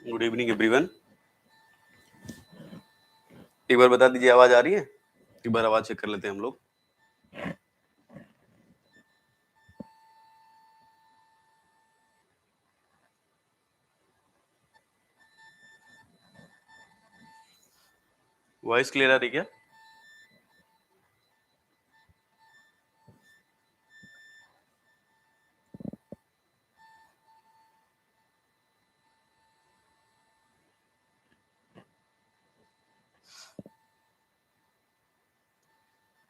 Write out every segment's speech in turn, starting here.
Good evening everyone. एक बार बता दीजिए आवाज आ रही है? एक बार आवाज चेक कर लेते हैं हम लोग। वॉइस क्लियर आ रही क्या?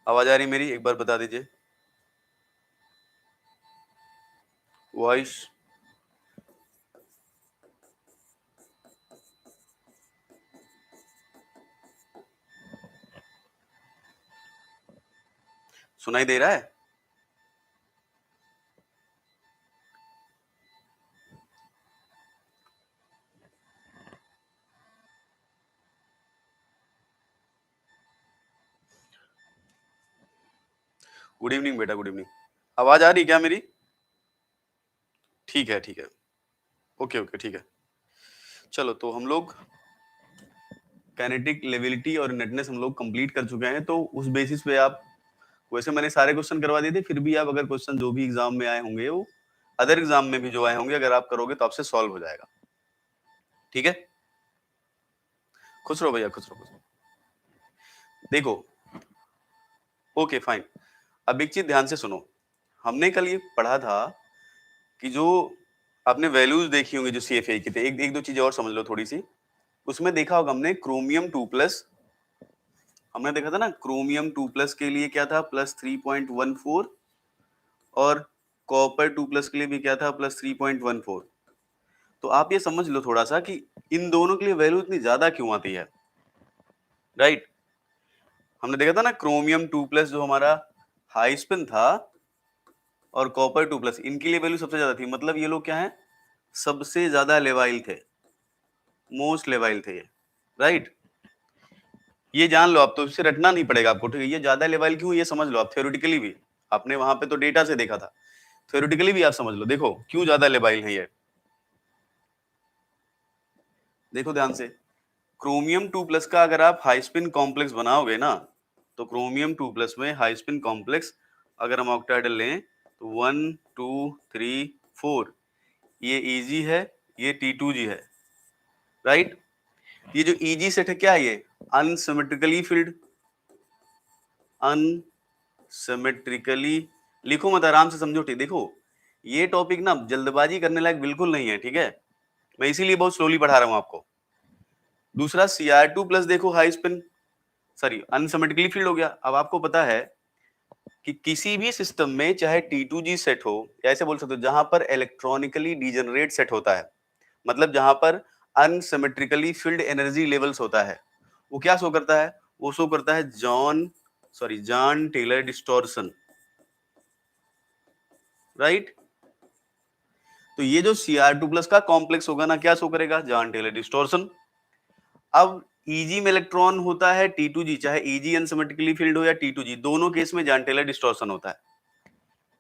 आवाज आ रही मेरी? एक बार बता दीजिए। वॉइस सुनाई दे रहा है? गुड इवनिंग बेटा, गुड इवनिंग। आवाज आ रही क्या मेरी? ठीक है, ठीक है। ओके ओके, ठीक है। चलो, तो हम लोग काइनेटिक लेविलिटी और नेटनेस हम लोग कंप्लीट कर चुके हैं। तो उस बेसिस पे आप, वैसे मैंने सारे क्वेश्चन करवा दिए थे, फिर भी आप अगर क्वेश्चन जो भी एग्जाम में आए होंगे, वो अदर एग्जाम में भी जो आए होंगे, अगर आप करोगे तो आपसे सॉल्व हो जाएगा। ठीक है, खुश रहो भैया, खुश रहो, खुश रहो। देखो, ओके फाइन। अब एक चीज ध्यान से सुनो। हमने कल ये पढ़ा था कि जो आपने वैल्यूज देखी होंगी जो CFA की थे, एक एक दो चीजें और समझ लो थोड़ी सी। उसमें देखा होगा हमने क्रोमियम 2+, हमने देखा था ना, क्रोमियम 2+ के लिए क्या था, +3.14, और कॉपर 2+ के लिए भी क्या था, +3.14। तो आप ये समझ लो थोड़ा सा कि इन दोनों के लिए वैल्यू इतनी ज्यादा क्यों आती है, राइट? हमने देखा था ना, क्रोमियम 2+ जो हमारा हाई स्पिन था, और कॉपर 2+, इनके लिए वैल्यू सबसे ज्यादा थी। मतलब ये लोग क्या है, सबसे ज्यादा लेवाइल थे, मोस्ट लेवाइल थे ये, राइट? ये जान लो आप, तो इससे रटना नहीं पड़ेगा आपको, ठीक है? ये ज्यादा लेवल क्यों, ये समझ लो आप थ्योरेटिकली भी। आपने वहां पे तो डेटा से देखा था, थ्योरेटिकली भी आप समझ लो। देखो क्यों ज्यादा लेवाइल है ये, देखो ध्यान से। क्रोमियम 2+ का अगर आप हाई स्पिन कॉम्प्लेक्स बनाओगे ना, तो क्रोमियम 2+ में हाई स्पिन कॉम्प्लेक्स अगर हम ऑक्टाहेड्रल लें तो 1 2 3 4, ये Eg है, ये T2G है, राइट? ये जो Eg सेट है क्या है, ये अनसिमेट्रिकली फिल्ड, अनसिमेट्रिकली। लिखो मत, आराम से समझो, ठीक? देखो ये टॉपिक ना जल्दबाजी करने लायक बिल्कुल नहीं है, ठीक है? मैं इसीलिए बहुत स्लोली पढ़ा रहा हूं आपको। दूसरा Cr2+, देखो high spin, sorry unsymmetrically field हो गया। अब आपको पता है कि किसी भी सिस्टम में चाहे T2G सेट हो, या ऐसे बोल सकते हो जहां पर इलेक्ट्रॉनिकली डिजेनरेट सेट होता है, मतलब जहां पर अनसिमेट्रिकली फील्ड एनर्जी लेवल्स होता है, वो क्या शो करता है? वो शो करता है जॉन टेलर डिस्टॉर्शन, राइट? तो ये जो Cr2+ का कॉम्प्लेक्स होगा ना, क्या शो करेगा? Jahn Teller distortion. अब Eg में इलेक्ट्रॉन होता है T2G, चाहे Eg अनसिमेट्रिकली फील्ड हो या T2G, दोनों केस में जॉन टेलर डिस्टॉर्शन होता है।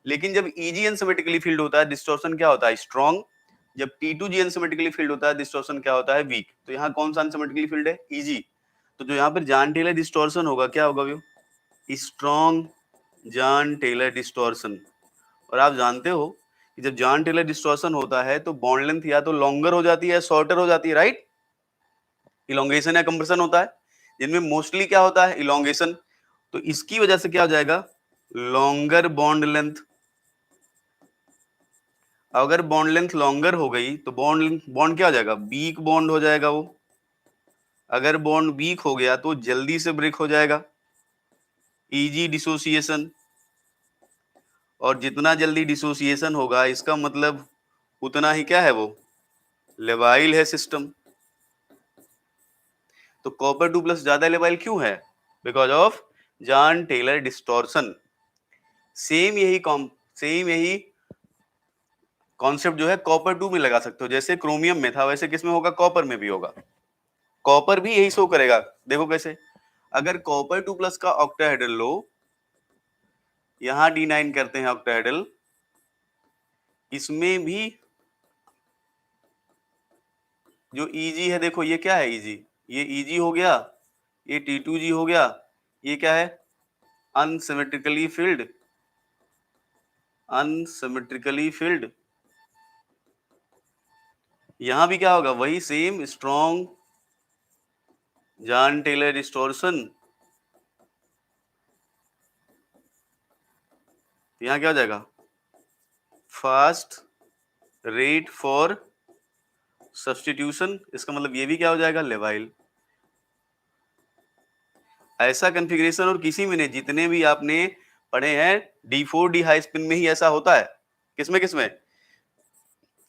लेकिन जब Eg अनसिमेट्रिकली फील्ड होता है, डिस्टॉर्शन क्या होता है? स्ट्रॉन्ग। जब T2G अनसिमेट्रिकली फील्ड होता है, डिस्टॉर्शन क्या होता है? वीक। तो यहाँ कौन सा अनसिमेट्रिकली फील्ड है? Eg। तो जो यहाँ पर जॉन टेलर डिस्टॉर्शन होगा, क्या होगा? वो स्ट्रॉन्ग जॉन टेलर डिस्टॉर्शन। और आप जानते हो कि जब जॉन टेलर डिस्टॉर्शन होता है तो बॉन्ड लेंथ या तो लॉन्गर हो जाती है, शॉर्टर हो जाती है, राइट? इलोंगेशन या कंप्रेशन होता है, जिनमें मोस्टली क्या होता है? इलोंगेशन। तो इसकी वजह से क्या हो जाएगा? Longer bond length. अगर बॉन्ड लेंथ लॉन्गर हो गई तो बॉन्ड क्या हो जाएगा? वीक बॉन्ड हो जाएगा वो। अगर बॉन्ड वीक हो गया तो जल्दी से ब्रेक हो जाएगा, इजी डिसोसिएशन। और जितना जल्दी डिसोसिएशन होगा, इसका मतलब उतना ही क्या है, वो लेवाइल है सिस्टम। तो कॉपर 2+ ज्यादा लेवाइल क्यों है? Because of Jahn Teller distortion. Same यही कॉन्सेप्ट जो है कॉपर 2 में लगा सकते हो। जैसे क्रोमियम में था, वैसे किसमें होगा? कॉपर में भी होगा। कॉपर भी यही शो करेगा। देखो कैसे, अगर कॉपर 2+ का ऑक्टाहेड्रल लो, यहां D9 करते हैं ऑक्टाहेड्रल, इसमें भी जो Eg है देखो ये क्या है Eg, ये Eg हो गया, ये T2g हो गया, ये क्या है अनसिमेट्रिकली फील्ड, अनसिमेट्रिकली फील्ड। यहां भी क्या होगा, वही same strong Jahn Teller distortion. यहां क्या हो जाएगा, फास्ट रेट फॉर सब्स्टिट्यूशन, इसका मतलब ये भी क्या हो जाएगा, लेवाइल। ऐसा कॉन्फ़िगरेशन और किसी में नहीं, जितने भी आपने पढ़े हैं D4 डी हाई स्पिन में ही ऐसा होता है। किसमें किसमें,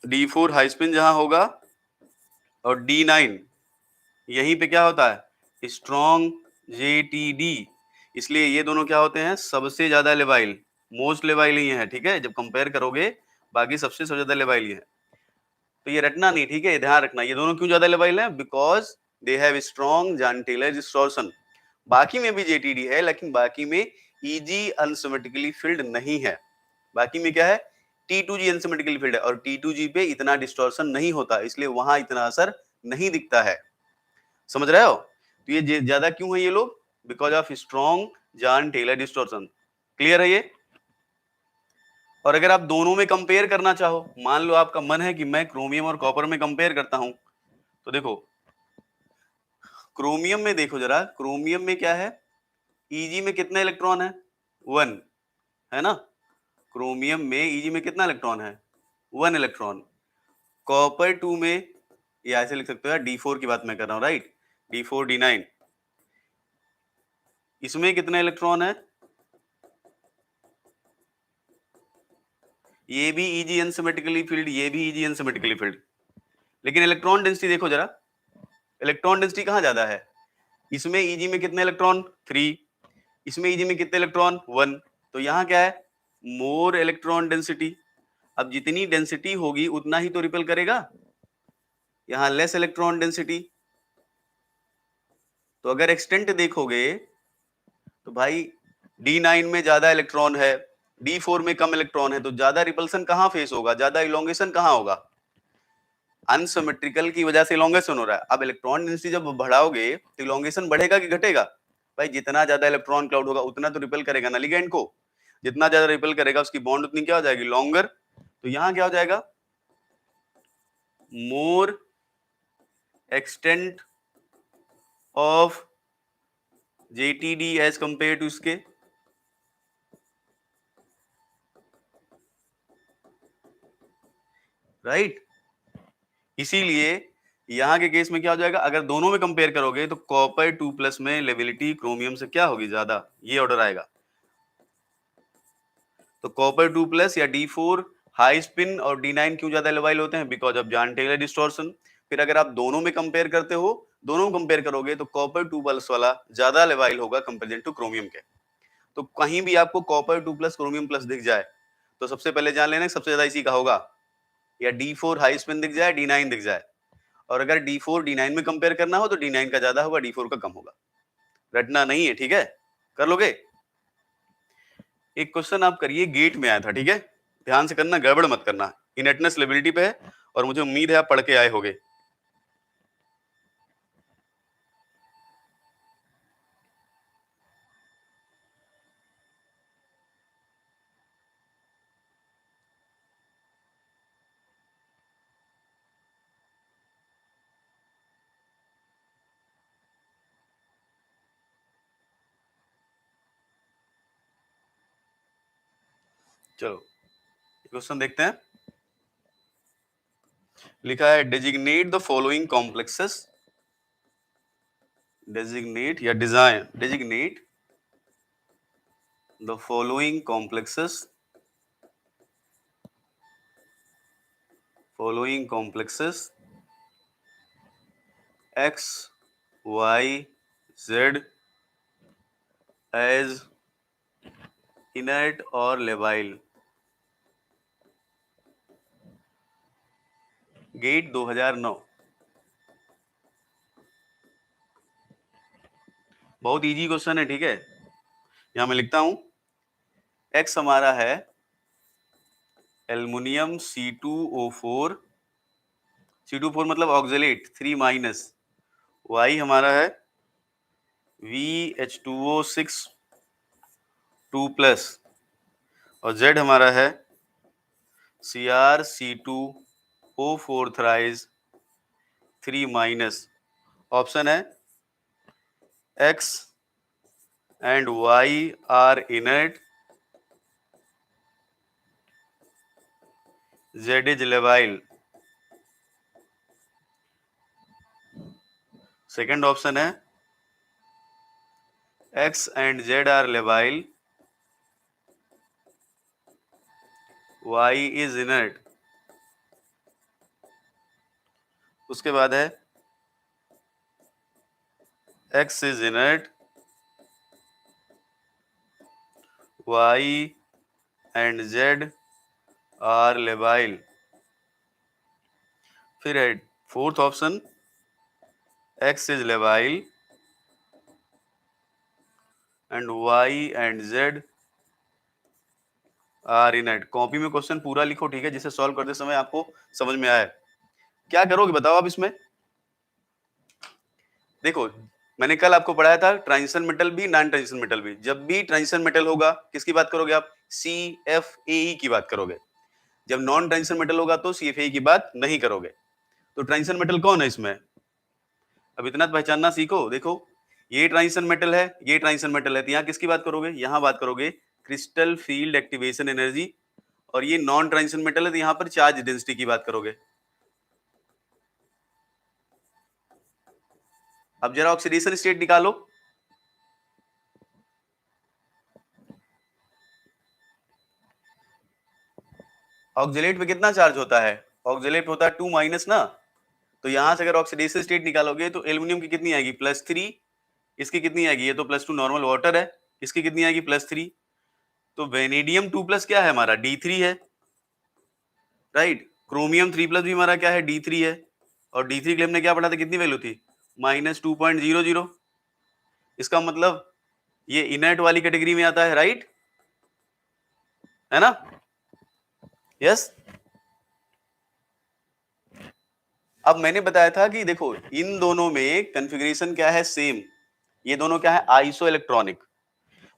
D4 हाई स्पिन जहां होगा और D9 यहीं पे क्या होता है स्ट्रॉन्ग JTD, इसलिए ये दोनों क्या होते हैं सबसे ज्यादा लेवाइल, मोस्ट लेवाइल ही है। ठीक है, जब कंपेयर करोगे बाकी सबसे ज्यादा लेवाइल ही है। तो ये रटना नहीं, ठीक है, ध्यान रखना ये दोनों क्यों ज्यादा लेवाइल है, because they have strong Jahn Teller distortion. बाकी में भी JTD है, लेकिन बाकी में EG अनसिमेट्रिकली फील्ड नहीं है। बाकी में क्या है T2G अनसिमेट्रिकली फील्ड है, और T2G पे इतना डिस्टॉर्शन नहीं होता, इसलिए वहां इतना असर नहीं दिखता है। समझ रहे हो, तो ये ज्यादा क्यों है ये लोग, because of strong Jahn Teller distortion. Clear है ये। और अगर आप दोनों में कंपेयर करना चाहो, मान लो आपका मन है कि मैं क्रोमियम और कॉपर में कंपेयर करता हूं, तो देखो क्रोमियम में देखो जरा, क्रोमियम में क्या है Eg में कितने इलेक्ट्रॉन है 1, है ना। क्रोमियम में Eg में कितना इलेक्ट्रॉन है 1 इलेक्ट्रॉन। कॉपर 2 में ये ऐसे लिख सकते हो यार, D4 की बात मैं कर रहा हूं, राइट, D4 D9, इसमें कितने इलेक्ट्रॉन है, ये भी Eg अनसिमेट्रिकली फील्ड, ये भी Eg अनसिमेट्रिकली फील्ड। लेकिन इलेक्ट्रॉन डेंसिटी देखो जरा, इलेक्ट्रॉन डेंसिटी कहां ज्यादा है, इसमें Eg में कितने इलेक्ट्रॉन 3, इसमें Eg में कितने इलेक्ट्रॉन 1, तो यहाँ क्या है मोर इलेक्ट्रॉन डेंसिटी। अब जितनी डेंसिटी होगी उतना ही तो रिपेल करेगा, यहाँ लेस इलेक्ट्रॉन डेंसिटी। तो अगर एक्सटेंट देखोगे तो भाई D9 में ज्यादा इलेक्ट्रॉन है, D4 में कम इलेक्ट्रॉन है, तो ज्यादा रिपल्सन कहां फेस होगा, ज्यादा इलोंगेशन कहां होगा, अनसिमेट्रिकल की वजह से इलोंगेशन हो रहा है। अब इलेक्ट्रॉन डेंसिटी जब बढ़ाओगे तो इलोंगेशन बढ़ेगा कि घटेगा, भाई जितना ज्यादा इलेक्ट्रॉन क्लाउड होगा उतना तो रिपेल करेगा ना लिगेंड को, जितना ज्यादा रिपेल करेगा उसकी बॉन्ड उतनी क्या हो जाएगी लॉन्गर। तो यहां क्या हो जाएगा more extent of JTD as compare to इसके, राइट। इसीलिए यहां के केस में क्या हो जाएगा, अगर दोनों में कंपेयर करोगे तो कॉपर 2+ में लेविलिटी क्रोमियम से क्या होगी ज्यादा, ये ऑर्डर आएगा। तो कॉपर 2+ या D4 हाई स्पिन और D9 क्यों ज्यादा लेवाइल होते हैं, because of Jahn Teller distortion. फिर अगर आप दोनों में कंपेयर करते हो, दोनों में कंपेयर करोगे तो कॉपर 2+ वाला ज्यादा लेवाइल होगा कंपेरिजन टू क्रोमियम के। तो कहीं भी आपको कॉपर 2+ क्रोमियम प्लस दिख जाए तो सबसे पहले जान लेना सबसे ज्यादा इसी का होगा, या D4 हाई स्पिन दिख जाए D9 दिख जाए, और अगर D4 D9 में कंपेयर करना हो तो D9 का ज्यादा होगा D4 का कम होगा। रटना नहीं है, ठीक है, कर लोगे। एक क्वेश्चन आप करिए, गेट में आया था, ठीक है, ध्यान से करना, गड़बड़ मत करना, इनेटनेस लेबिलिटी पे है और मुझे उम्मीद है आप पढ़ के आए होगे। चलो क्वेश्चन देखते हैं। लिखा है designate the following complexes, designate या design, designate the following complexes, following complexes X Y Z as inert और लेवाइल। गेट 2009। बहुत इजी क्वेश्चन है, ठीक है, यहां मैं लिखता हूं X हमारा है एल्युमिनियम C2O4 C2 4 मतलब ऑक्जेलेट 3 माइनस, Y हमारा है VH2O6 2 प्लस और Z हमारा है CrC2O4 थ्राइज 3 माइनस। ऑप्शन है X and Y are inert, Z is labile। Second option है X and Z are labile, Y is inert। उसके बाद है X is inert, Y and Z are labile। फिर है fourth option X is labile and Y and Z are inert। Copy में question पूरा लिखो, ठीक है, जिसे सॉल्व करते समय आपको समझ में आए। क्या करोगे बताओ आप इसमें? देखो, मैंने कल आपको पढ़ाया था ट्रांजिशन मेटल भी नॉन ट्रांजिशन मेटल भी। जब भी ट्रांजिशन मेटल होगा किसकी बात करोगे आप? CFAE की बात करोगे। जब नॉन ट्रांजिशन मेटल होगा तो CFAE की बात नहीं करोगे। तो ट्रांजिशन मेटल कौन है इसमें? अब इतना पहचानना सीखो। देखो, ये ट्रांजिशन मेटल है, ये ट्रांजिशन मेटल है, तो यहाँ किसकी बात करोगे? यहाँ बात करोगे क्रिस्टल फील्ड एक्टिवेशन एनर्जी। और ये नॉन ट्रांजिशन मेटल है तो यहाँ पर चार्ज डेंसिटी की बात करोगे। अब जरा ऑक्सीडेशन स्टेट निकालो। ऑक्जेलेट में कितना चार्ज होता है? ऑक्जेलेट होता है 2 माइनस ना। तो यहां से अगर ऑक्सीडेशन स्टेट निकालोगे तो एल्युमिनियम की कितनी आएगी? +3। इसकी कितनी आएगी? ये तो +2 नॉर्मल वाटर है। इसकी कितनी आएगी? +3। तो वेनेडियम 2 प्लस क्या है हमारा? D3 है, राइट। क्रोमियम 3 प्लस भी हमारा क्या है? D3 है। और D3 के लिए हमने क्या पढ़ा था? कितनी वैल्यू थी? -2.00। इसका मतलब ये इनर्ट वाली कैटेगरी में आता है, राइट, है ना? यस। अब मैंने बताया था कि देखो इन दोनों में कॉन्फ़िगरेशन क्या है? सेम। ये दोनों क्या है? Iso electronic.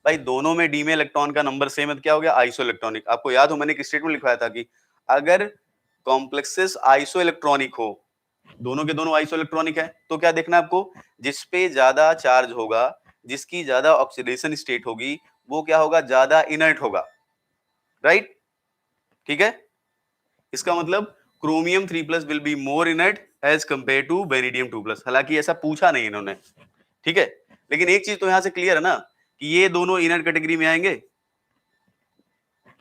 भाई दोनों में डी में इलेक्ट्रॉन का नंबर सेम है तो क्या हो गया? Iso electronic. आपको याद हो मैंने एक स्टेटमेंट लिखवाया था कि अगर कॉम्प्लेक्सेस आइसो इलेक्ट्रॉनिक हो, दोनों के दोनों आइसो इलेक्ट्रॉनिक है, तो क्या देखना है आपको? जिस पे ज्यादा चार्ज होगा, जिसकी ज्यादा ऑक्सीडेशन स्टेट होगी, वो क्या होगा? ज्यादा इनर्ट होगा, राइट। ठीक है, इसका मतलब chromium 3 plus will be more inert as compare to vanadium 2 plus. हालांकि ऐसा पूछा नहीं इन्होंने, ठीक है, लेकिन एक चीज तो यहां से क्लियर है ना कि ये दोनों इनर कैटेगरी में आएंगे।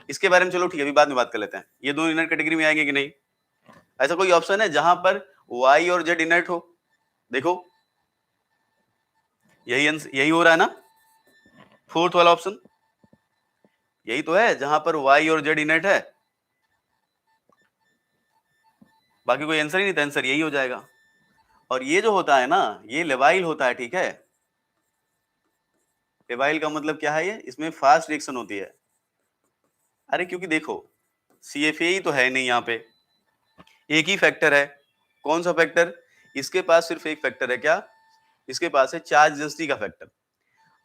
इसके बारे में चलो ठीक है, अभी बाद में बात कर लेते हैं। ये दोनों इनर कैटेगरी में आएंगे कि नहीं? ऐसा कोई ऑप्शन है जहां पर Y और Z इनर्ट हो? देखो यही हो रहा है ना, फोर्थ वाला ऑप्शन यही तो है जहां पर Y और Z इनर्ट है। बाकी कोई आंसर ही नहीं था, आंसर यही हो जाएगा। और ये जो होता है ना, ये लेवाइल होता है, ठीक है। लेवाइल का मतलब क्या है? ये इसमें फास्ट रिएक्शन होती है। अरे क्योंकि देखो CFAE तो है नहीं यहाँ पे, एक ही फैक्टर है। कौन सा फैक्टर? इसके पास सिर्फ एक फैक्टर है। क्या? इसके पास है चार्ज डेंसिटी का फैक्टर।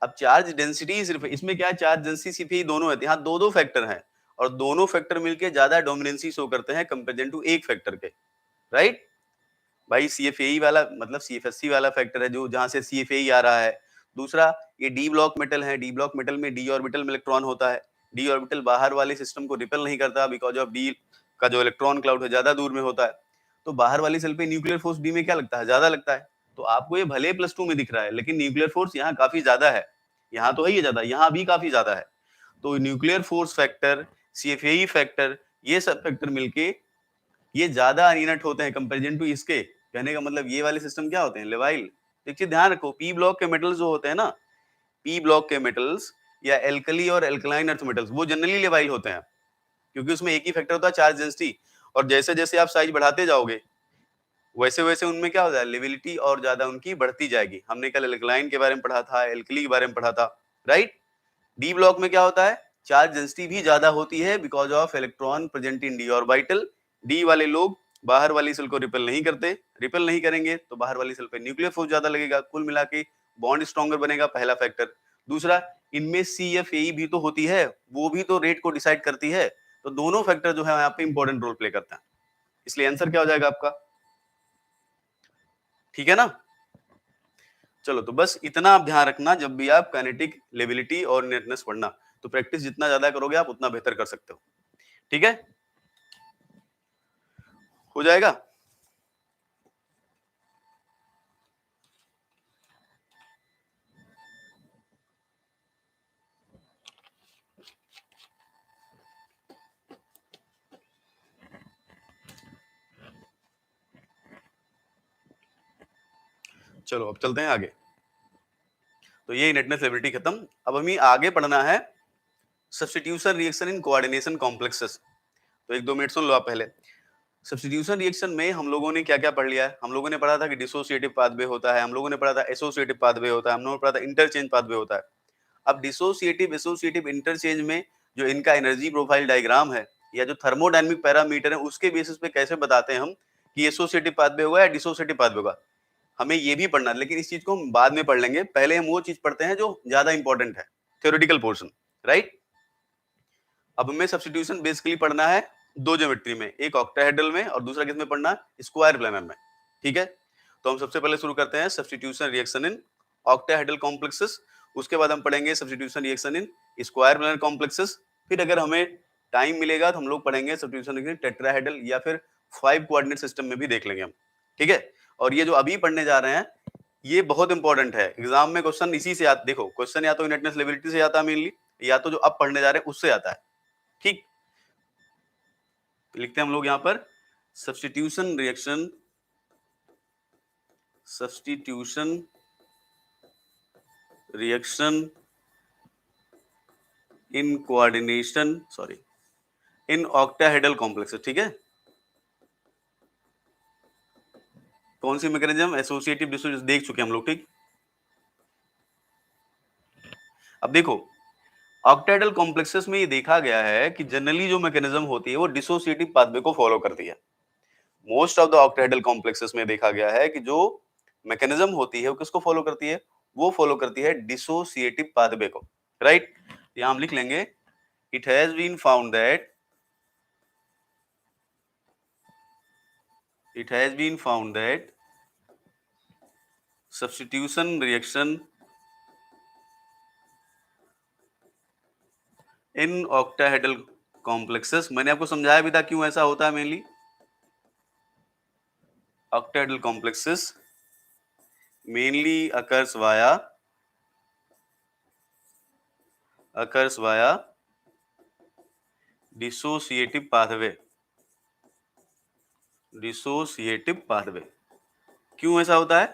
अब चार्ज डेंसिटी सिर्फ इसमें क्या है? चार्ज डेंसिटी CFAE दोनों है, यहाँ दो दो फैक्टर हैं और दोनों फैक्टर मिलके ज्यादा डोमिनेंसी शो करते हैं कंपेरिजन टू एक फैक्टर के, राइट। भाई CFAE वाला मतलब CFSC वाला फैक्टर है जो जहां से CFAE आ रहा है। दूसरा ये डी ब्लॉक मेटल है, डी ब्लॉक मेटल में डी ऑर्बिटल में इलेक्ट्रॉन होता है। डी ऑर्बिटल बाहर वाले सिस्टम को रिपेल नहीं करता बिकॉज ऑफ डी का जो इलेक्ट्रॉन क्लाउड है ज्यादा दूर में होता है। तो बाहर वाली सेल पे न्यूक्लियर फोर्स डी में क्या लगता है? ज्यादा लगता है। तो आपको ये भले +2 में दिख रहा है लेकिन न्यूक्लियर फोर्स यहाँ काफी ज्यादा है। यहाँ तो है ही ज्यादा, यहाँ भी काफी ज्यादा है। तो nuclear force factor, CFAE factor, ये सब फैक्टर मिलके ये ज्यादा अनइनर्ट होते हैं कंपेरिजन टू इसके। कहने का मतलब ये वाले सिस्टम क्या होते हैं? लेवाइल। एक चीज ध्यान रखो, पी ब्लॉक के मेटल्स जो होते हैं ना, पी ब्लॉक के मेटल्स या एल्कली और एल्कलाइन अर्थ मेटल्स, वो जनरली लेवाइल होते हैं क्योंकि उसमें एक ही फैक्टर होता है, चार्ज डेंसिटी। और जैसे जैसे आप साइज बढ़ाते जाओगे वैसे वैसे उनमें क्या होता है? लेविलिटी और ज्यादा उनकी बढ़ती जाएगी। हमने कल एल्कलाइन के बारे में पढ़ा था, एल्कली के बारे में पढ़ा था, राइट। डी ब्लॉक में क्या होता है? चार्ज डेंसिटी भी ज्यादा होती है because of electron present in D orbital. D वाले लोग बाहर वाली सेल को रिपेल नहीं करते, रिपेल नहीं करेंगे तो बाहर वाली सेल पे न्यूक्लियर फोर्स ज्यादा लगेगा, कुल मिला के बॉन्ड स्ट्रॉन्गर बनेगा, पहला फैक्टर। दूसरा, इनमें CFAE भी तो होती है, वो भी तो रेट को डिसाइड करती है, तो दोनों फैक्टर जो है यहाँ पे इंपॉर्टेंट रोल प्ले करते हैं, इसलिए आंसर क्या हो जाएगा आपका? ठीक है ना? चलो, तो बस इतना आप ध्यान रखना, जब भी आप काइनेटिक लेबिलिटी और इनर्टनेस पढ़ना, तो प्रैक्टिस जितना ज्यादा करोगे आप उतना बेहतर कर सकते हो। ठीक है, हो जाएगा। चलो अब चलते हैं आगे। तो ये इनर्टनेस लेबिलिटी खत्म। अब हमें आगे पढ़ना है substitution reaction in coordination complexes. तो 1-2 मिनट सुन लो आप पहले। सब्स्टिट्यूशन रिएक्शन में हम लोगों ने क्या क्या पढ़ लिया है? हम लोगों ने पढ़ा था कि डिसोसिएटिव पाथवे होता है, हम लोगों ने पढ़ा था एसोसिएटिव पाथवे होता है, हम लोगों ने पढ़ा था इंटरचेंज पाथवे होता है। अब डिसोसिएटिव एसोसिएटिव इंटरचेंज में जो इनका एनर्जी प्रोफाइल डायग्राम है या जो थर्मोडायनामिक पैरामीटर है, उसके बेसिस पे कैसे बताते हैं हम कि एसोसिएटिव पाथवे होगा या डिसोसिएटिव पाथवे होगा, हमें ये भी पढ़ना है। लेकिन इस चीज को हम बाद में पढ़ लेंगे, पहले हम वो चीज पढ़ते हैं जो ज्यादा इंपॉर्टेंट है, थ्योरेटिकल पोर्शन, राइट। अब हमें सब्स्टिट्यूशन बेसिकली पढ़ना है दो ज्योमेट्री में, एक ऑक्टाहेड्रल में और दूसरा किस में पढ़ना है? स्क्वायर प्लानर में। ठीक है, तो हम सबसे पहले शुरू करते हैं substitution reaction in octahedral complexes, उसके बाद हम पढ़ेंगे substitution reaction in square planar complexes, फिर अगर हमें टाइम मिलेगा तो हम लोग पढ़ेंगे सब्स्टिट्यूशन रिएक्शन टेट्राहेड्रल या फिर 5 कोऑर्डिनेट सिस्टम में भी देख लेंगे हम। ठीक है, और ये जो अभी पढ़ने जा रहे हैं ये बहुत इंपॉर्टेंट है, एग्जाम में क्वेश्चन इसी से आता। देखो, क्वेश्चन या तो इनर्टनेस लेबिलिटी से आता है मेनली, या तो जो अब पढ़ने जा रहे हैं उससे आता है। ठीक, लिखते हैं हम लोग यहाँ पर substitution reaction, substitution reaction in coordination, sorry, in octahedral complexes. ठीक है, कौन सी मैकेनिज्म? एसोसिएटिव डिसोसिएटिव देख चुके हम लोग। ठीक, अब देखो ऑक्टाहेड्रल कॉम्प्लेक्सेस में ये देखा गया है कि जनरली जो मैकेनिज्म होती है वो डिसोसिएटिव पाथवे को फॉलो करती है। Most of the octahedral complexes में देखा गया है कि जो मैकेनिज्म होती है वो किसको फॉलो करती है? वो फॉलो करती है डिसोसिएटिव पाथवे को, राइट। यहां हम लिख लेंगे it has been found that, it has been found that substitution reaction in octahedral complexes, मैंने आपको समझाया भी था क्यों ऐसा होता है। Mainly octahedral complexes mainly occurs via dissociative pathway, dissociative pathway। क्यों ऐसा होता है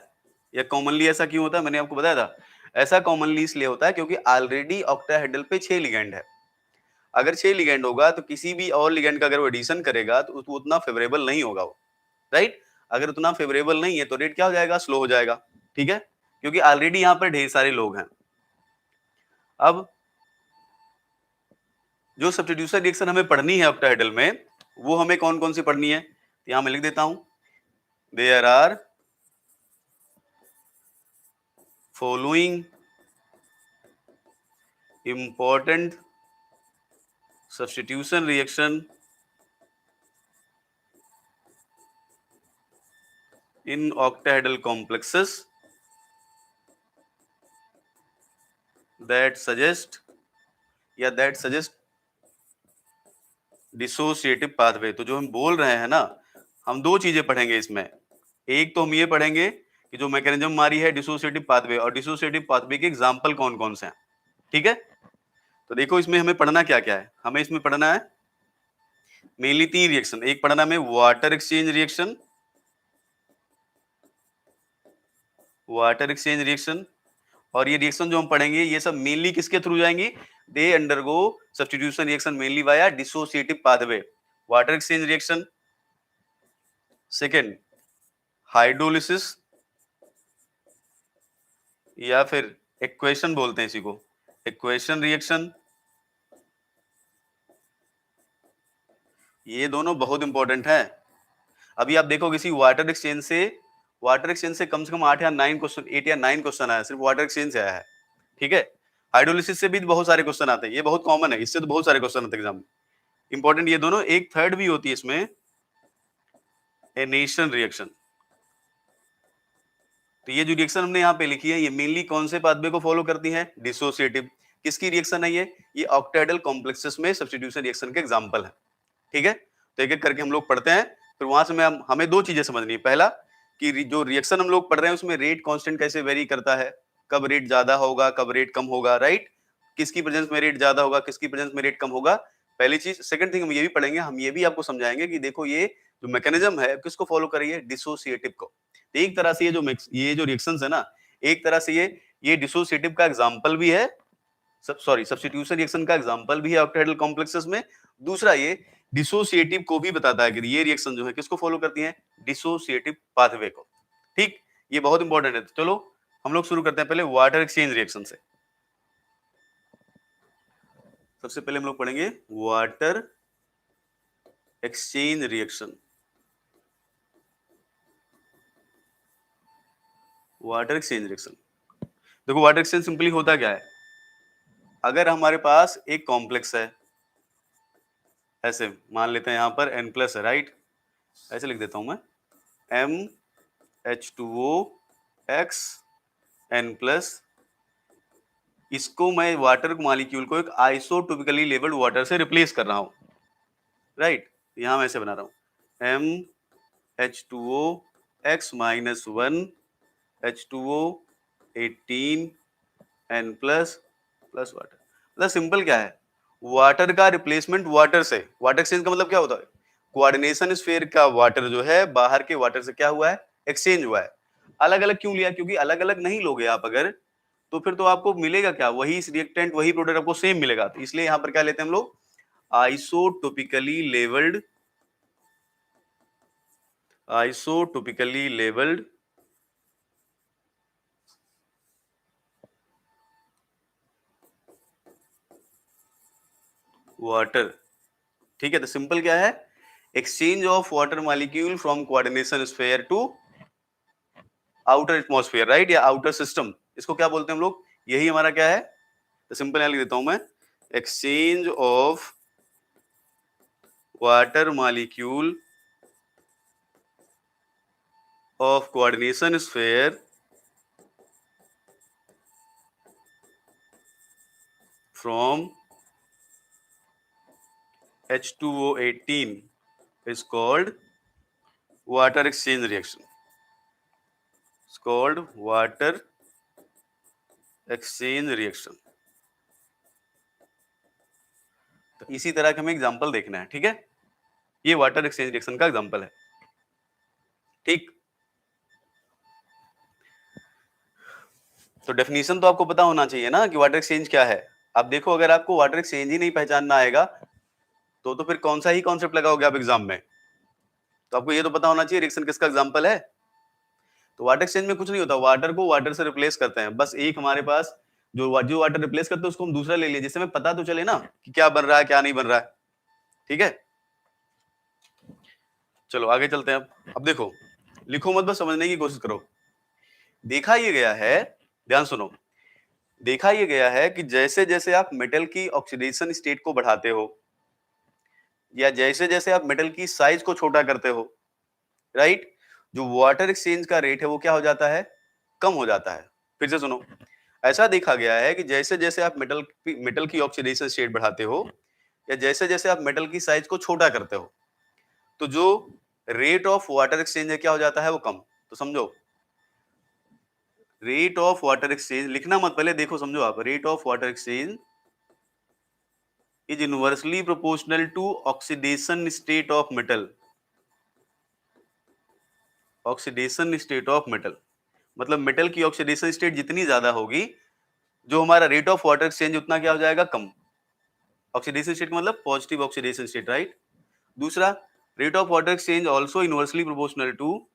या कॉमनली ऐसा क्यों होता है? मैंने आपको बताया था, ऐसा कॉमनली इसलिए होता है क्योंकि ऑलरेडी ऑक्टाहेड्रल पे 6 लिगेंड है। अगर 6 लिगेंड होगा तो किसी भी और लिगेंड का अगर वो एडिशन करेगा तो उतना फेवरेबल नहीं होगा वो, राइट। अगर उतना फेवरेबल नहीं है तो रेट क्या हो जाएगा? स्लो हो जाएगा। ठीक है, क्योंकि ऑलरेडी यहाँ पर ढेर सारे लोग हैं। अब जो सब्स्टिट्यूशन रिएक्शन हमें पढ़नी है ऑक्टाहेड्रल में, वो हमें कौन कौन सी पढ़नी है? तो यहाँ मैं लिख देता हूं, there are following important substitution reaction in octahedral complexes that suggest dissociative pathway। तो जो हम बोल रहे हैं ना, हम दो चीजें पढ़ेंगे इसमें। एक तो हम ये पढ़ेंगे कि जो मैकेनिज्म हमारी है डिसोसिएटिव पाथवे, और डिसोसिएटिव पाथवे के एग्जांपल कौन कौन से हैं। ठीक है, तो देखो इसमें हमें पढ़ना क्या क्या है। हमें इसमें पढ़ना है मेनली 3 रिएक्शन। एक पढ़ना हमें वाटर एक्सचेंज रिएक्शन, और ये रिएक्शन जो हम पढ़ेंगे ये सब मेनली किसके थ्रू जाएंगी? They undergo substitution reaction mainly via dissociative pathway. Water exchange reaction, second hydrolysis या फिर इक्वेशन बोलते हैं इसी को, इक्वेशन रिएक्शन। ये दोनों बहुत इंपॉर्टेंट है। अभी आप देखो किसी वाटर एक्सचेंज से कम से कम 8 या 9 क्वेश्चन आया, सिर्फ वाटर एक्सचेंज से आया है, ठीक है। हाइड्रोलिसिस से भी बहुत सारे क्वेश्चन आते हैं, ये बहुत कॉमन है, इससे तो बहुत सारे क्वेश्चन आते हैं एग्जाम में। इंपॉर्टेंट ये दोनों, एक थर्ड भी होती है इसमें, एनेशन रिएक्शन। तो ये जो रिएक्शन हमने यहाँ पे लिखी है, ये मेनली कौन से पाथवे को फॉलो करती है? डिसोसिएटिव। किसकी रिएक्शन है ये ऑक्टेडल कॉम्प्लेक्सेस में सब्स्टिट्यूशन रिएक्शन के एग्जांपल है, ठीक है। तो एक एक करके हम लोग पढ़ते हैं, फिर वहां से हमें दो चीजें समझनी है। पहला कि जो रिएक्शन हम लोग पढ़ रहे हैं उसमें रेट कांस्टेंट कैसे वेरी करता है, कब रेट ज्यादा होगा, कब रेट कम होगा, राइट। किसकी प्रेजेंस में रेट ज्यादा होगा, किसकी प्रेजेंस में रेट कम होगा, पहली चीज। सेकंड थिंग हम ये भी पढ़ेंगे, हम ये भी आपको समझाएंगे कि देखो ये जो मैकेनिज्म है किसको फॉलो कर रही है, डिसोसिएटिव को। एक तरह से ये जो रिएक्शंस है ना, एक तरह से ये डिसोसिएटिव का एग्जांपल भी है, सब्स्टिट्यूशन रिएक्शन का एग्जांपल भी है ऑक्टेहेड्रल कॉम्प्लेक्सेस में। दूसरा ये डिसोसिएटिव को भी बताता है कि ये रिएक्शन जो है किसको फॉलो करती है, डिसोसिएटिव पाथवे को, ठीक। ये बहुत इंपॉर्टेंट है। चलो हम लोग शुरू करते हैं पहले वाटर एक्सचेंज रिएक्शन से। सबसे पहले हम लोग पढ़ेंगे water exchange reaction. Water exchange reaction, देखो वाटर एक्सचेंज सिंपली होता क्या है, अगर हमारे पास एक कॉम्प्लेक्स है, ऐसे मान लेते हैं यहां पर N+ है, राइट। ऐसे लिख देता हूं मैं, MH2O X N+। इसको मैं वाटर मॉलिक्यूल को एक आइसोटोपिकली लेवल्ड वाटर से रिप्लेस कर रहा हूं, राइट। यहां मैं ऐसे बना रहा हूं, MH2O X-1 H2O 18 N+ plus water. मतलब सिंपल क्या है, वाटर का रिप्लेसमेंट वाटर से। वाटर एक्सचेंज का मतलब क्या होता है, कोऑर्डिनेशन स्फीयर का वाटर जो है बाहर के वाटर से क्या हुआ है, एक्सचेंज हुआ है। अलग अलग क्यों लिया, क्योंकि अलग अलग नहीं लोगे आप अगर, तो फिर तो आपको मिलेगा क्या, वही रिएक्टेंट वही प्रोडक्ट आपको सेम मिलेगा। तो इसलिए यहां पर क्या लेते हैं हम लोग, आइसोटोपिकली लेवल्ड वाटर, ठीक है। तो सिंपल क्या है, exchange of water molecule from coordination sphere to outer atmosphere, right, या आउटर सिस्टम, इसको क्या बोलते हैं हम लोग, यही हमारा क्या है। तो सिंपल यहां लिख देता हूं मैं, exchange of water molecule of coordination sphere from H2O18 is called water exchange reaction. It's called water exchange reaction. तो इसी तरह का हमें एग्जांपल देखना है, ठीक है। ये वाटर एक्सचेंज रिएक्शन का एग्जांपल है, ठीक। तो डेफिनेशन तो आपको पता होना चाहिए ना कि वाटर एक्सचेंज क्या है। अब देखो अगर आपको वाटर एक्सचेंज ही नहीं पहचानना आएगा तो फिर कौन सा ही कॉन्सेप्ट लगाओगे आप एग्जाम में। तो आपको ये तो पता होना चाहिए रिएक्शन किसका एग्जांपल है। तो वाटर एक्सचेंज में कुछ नहीं होता, वाटर को वाटर से रिप्लेस करते हैं, बस एक हमारे पास जो वाटर रिप्लेस करते हैं उसको हम दूसरा ले लिए, जिससे हमें पता तो चले ना कि क्या बन रहा है क्या नहीं बन रहा है, ठीक है। चलो आगे चलते हैं। अब देखो, लिखो मत, बस समझने की कोशिश करो। देखा ये गया है, ध्यान सुनो, देखा ये गया है कि जैसे जैसे आप मेटल की ऑक्सीडेशन स्टेट को बढ़ाते हो, या जैसे जैसे आप मेटल की साइज को छोटा करते हो, राइट, जो वाटर एक्सचेंज का रेट है वो क्या हो जाता है, कम हो जाता है। फिर से सुनो, ऐसा देखा गया है कि जैसे जैसे आप मेटल की ऑक्सीडेशन स्टेट बढ़ाते हो, या जैसे जैसे आप मेटल की साइज को छोटा करते हो, तो जो रेट ऑफ वाटर एक्सचेंज है क्या हो जाता है, वो कम। तो समझो, रेट ऑफ वाटर एक्सचेंज, लिखना मत, पहले देखो समझो आप, rate of water exchange is inversely proportional to oxidation state of metal. Oxidation state of metal मतलब मेटल की ऑक्सीडेशन स्टेट जितनी ज्यादा होगी, जो हमारा रेट ऑफ वाटर एक्सचेंज उतना क्या हो जाएगा, कम। ऑक्सीडेशन स्टेट मतलब पॉजिटिव ऑक्सीडेशन स्टेट, राइट। दूसरा, rate of water exchange also inversely proportional to,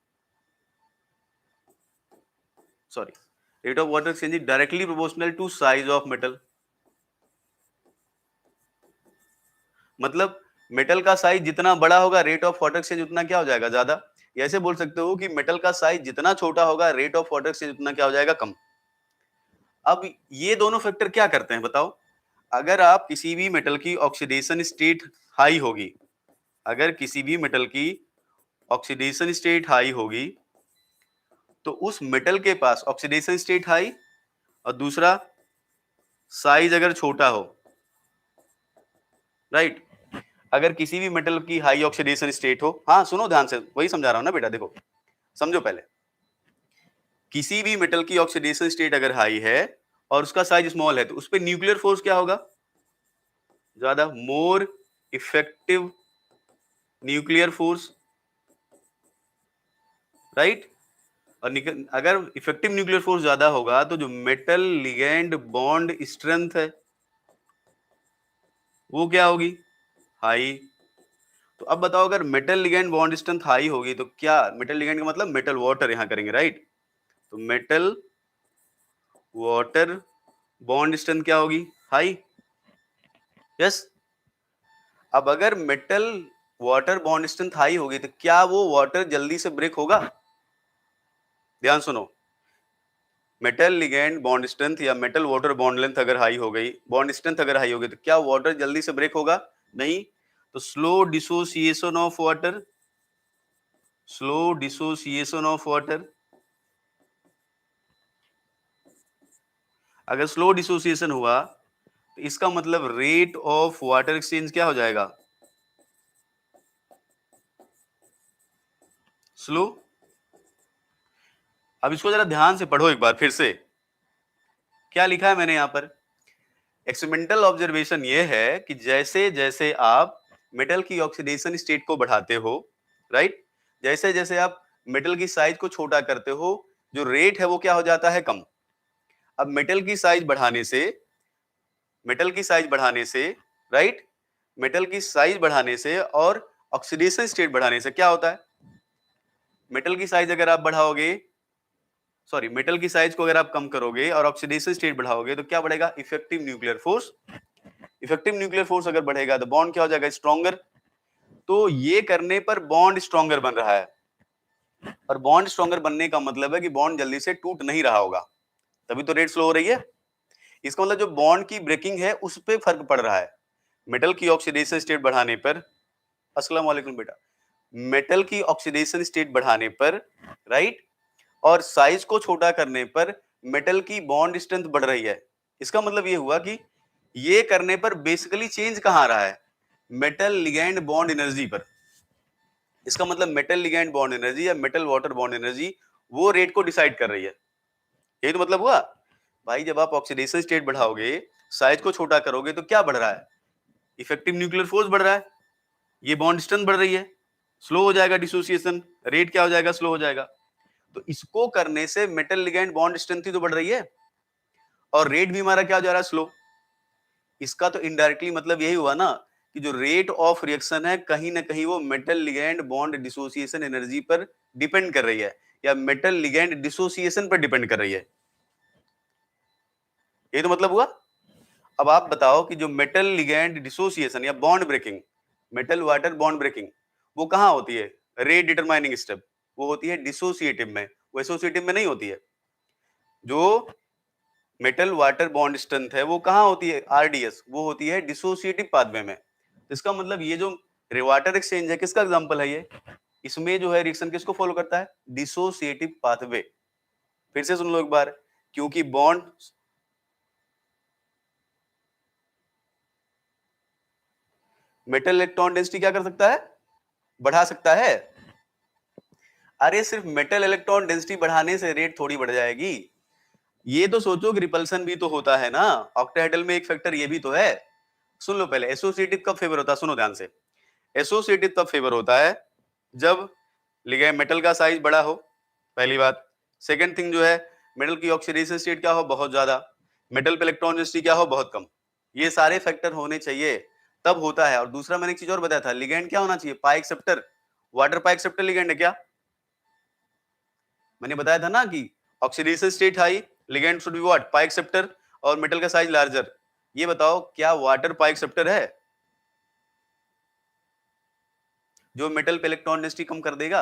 sorry, rate of water exchange is directly proportional to size of metal. मतलब मेटल का size जितना बड़ा होगा, रेट ऑफ वाटर एक्सचेंज उतना क्या हो जाएगा, ज्यादा। ऐसे बोल सकते हो कि मेटल का साइज जितना छोटा होगा रेट ऑफ वाटर एक्सचेंज उतना क्या हो जाएगा, कम। अब ये दोनों फैक्टर क्या करते हैं बताओ? अगर आप किसी भी मेटल की ऑक्सीडेशन स्टेट हाई होगी, अगर किसी भी मेटल की ऑक्सीडेशन स्टेट हाई होगी, तो उस मेटल के पास ऑक्सीडेशन स्टेट हाई और दूसरा साइज अगर छोटा हो, राइट, अगर किसी भी मेटल की हाई ऑक्सीडेशन स्टेट हो, हाँ सुनो ध्यान से, वही समझा रहा हूं ना बेटा, देखो समझो पहले, किसी भी मेटल की ऑक्सीडेशन स्टेट अगर हाई है और उसका साइज स्मॉल है, तो उस पर न्यूक्लियर फोर्स क्या होगा, ज्यादा, more effective nuclear force, right. और अगर इफेक्टिव न्यूक्लियर फोर्स ज्यादा होगा तो जो मेटल लिगैंड बॉन्ड स्ट्रेंथ है वो क्या होगी, हाई। तो अब बताओ, अगर metal ligand bond strength high होगी तो क्या, मेटल लिगैंड का मतलब मेटल वाटर यहां करेंगे, राइट, तो मेटल वाटर बॉन्ड स्ट्रेंथ क्या होगी, हाई, यस। अब अगर metal water bond strength high होगी तो क्या वो वाटर जल्दी से ब्रेक होगा? ध्यान सुनो, मेटल लिगैंड बॉन्ड स्ट्रेंथ या मेटल वाटर बॉन्ड लेंथ अगर हाई हो गई, बॉन्ड स्ट्रेंथ अगर हाई हो गई, तो क्या वाटर जल्दी से ब्रेक होगा? नहीं। तो slow dissociation of water, slow dissociation of water, अगर स्लो डिसोसिएशन हुआ तो इसका मतलब रेट ऑफ वाटर एक्सचेंज क्या हो जाएगा, स्लो। अब इसको जरा ध्यान से पढ़ो एक बार फिर से, क्या लिखा है मैंने यहां पर। एक्सपेरिमेंटल ऑब्जर्वेशन ये है कि जैसे जैसे आप मेटल की ऑक्सीडेशन स्टेट को बढ़ाते हो, राइट, जैसे जैसे आप मेटल की साइज को छोटा करते हो, जो रेट है वो क्या हो जाता है, कम। अब मेटल की साइज बढ़ाने से, मेटल की साइज बढ़ाने से, राइट, मेटल की साइज बढ़ाने से और ऑक्सीडेशन स्टेट बढ़ाने से क्या होता है, मेटल की साइज अगर आप बढ़ाओगे, सॉरी, मेटल की साइज को अगर आप कम करोगे और ऑक्सीडेशन स्टेट बढ़ाओगे तो क्या बढ़ेगा, effective nuclear force. Effective nuclear force अगर बढ़ेगा तो बॉन्ड क्या हो जाएगा, स्ट्रॉन्गर। तो ये करने पर बॉन्ड स्ट्रॉन्गर बन रहा है, और बॉन्ड स्ट्रॉन्गर बनने का मतलब है कि बॉन्ड जल्दी से टूट नहीं रहा होगा, तभी तो रेट स्लो हो रही है। इसका मतलब जो बॉन्ड की ब्रेकिंग है उस पर फर्क पड़ रहा है। मेटल की ऑक्सीडेशन स्टेट बढ़ाने पर, अस्सलाम वालेकुम बेटा, मेटल की ऑक्सीडेशन स्टेट बढ़ाने पर, राइट, और साइज को छोटा करने पर मेटल की बॉन्ड स्ट्रेंथ बढ़ रही है। इसका मतलब ये हुआ कि ये करने पर बेसिकली चेंज कहां आ रहा है, मेटल लिगैंड बॉन्ड एनर्जी पर। इसका मतलब मेटल लिगैंड बॉन्ड एनर्जी या मेटल वाटर बॉन्ड एनर्जी वो रेट को डिसाइड कर रही है। यही तो मतलब हुआ भाई, जब आप ऑक्सीडेशन स्टेट बढ़ाओगे, साइज को छोटा करोगे तो क्या बढ़ रहा है, इफेक्टिव न्यूक्लियर फोर्स बढ़ रहा है, ये बॉन्ड स्ट्रेंथ बढ़ रही है, स्लो हो जाएगा डिसोसिएशन, रेट क्या हो जाएगा, स्लो हो जाएगा। तो इसको करने से मेटल लिगैंड बॉन्ड स्ट्रेंथ ही तो बढ़ रही है और रेट भी हमारा क्या हो जा रहा है, स्लो। इसका तो इनडायरेक्टली मतलब यही हुआ ना कि जो रेट ऑफ रिएक्शन है कहीं ना कहीं वो metal ligand bond dissociation energy पर डिपेंड कर रही है, या मेटल लिगैंड डिसोसिएशन पर डिपेंड कर रही है। ये तो मतलब हुआ। अब आप बताओ कि जो मेटल लिगैंड डिसोसिएशन या bond breaking, metal water bond breaking, वो कहां होती है, रेट डिटरमाइनिंग स्टेप, वो होती है डिसोसिएटिव में, वो एसोसिएटिव में नहीं होती है। जो मेटल वाटर बॉन्ड स्ट्रेंथ है वो कहां होती है, आरडीएस, वो होती है डिसोसिएटिव पाथवे में। तो इसका मतलब ये जो वाटर एक्सचेंज है किसका एग्जांपल है ये, इसमें जो है रिएक्शन किसको फॉलो करता है, डिसोसिएटिव पाथवे। फिर से सुन लो एक बार, क्योंकि बॉन्ड, मेटल इलेक्ट्रॉन डेंसिटी क्या कर सकता है, बढ़ा सकता है। अरे सिर्फ मेटल इलेक्ट्रॉन डेंसिटी बढ़ाने से रेट थोड़ी बढ़ जाएगी, ये तो सोचो कि रिपल्सन भी तो होता है ना, ऑक्टाहेड्रल में एक फैक्टर ये भी तो है। सुन लो पहले, एसोसिएटिव कब फेवर होता है, सुनो ध्यान से। एसोसिएटिव तब फेवर होता है जब लिगैंड मेटल का साइज बड़ा हो, पहली बात। सेकंड थिंग जो है, मेटल की ऑक्सीडेशन स्टेट क्या हो, बहुत ज्यादा, मेटल पे इलेक्ट्रॉन डेंसिटी क्या हो, बहुत कम। ये सारे फैक्टर होने चाहिए तब होता है। और दूसरा मैंने एक चीज और बताया था, लिगैंड क्या होना चाहिए, पाई एक्सेप्टर, वाटर पाई एक्सेप्टर लिगैंड है क्या, मैंने बताया था ना कि oxidation state high, ligand should be what, pi acceptor, और मेटल का साइज लार्जर। ये बताओ क्या वाटर पाई एक्सेप्टर है जो मेटल पे इलेक्ट्रॉन डेंसिटी कम कर देगा,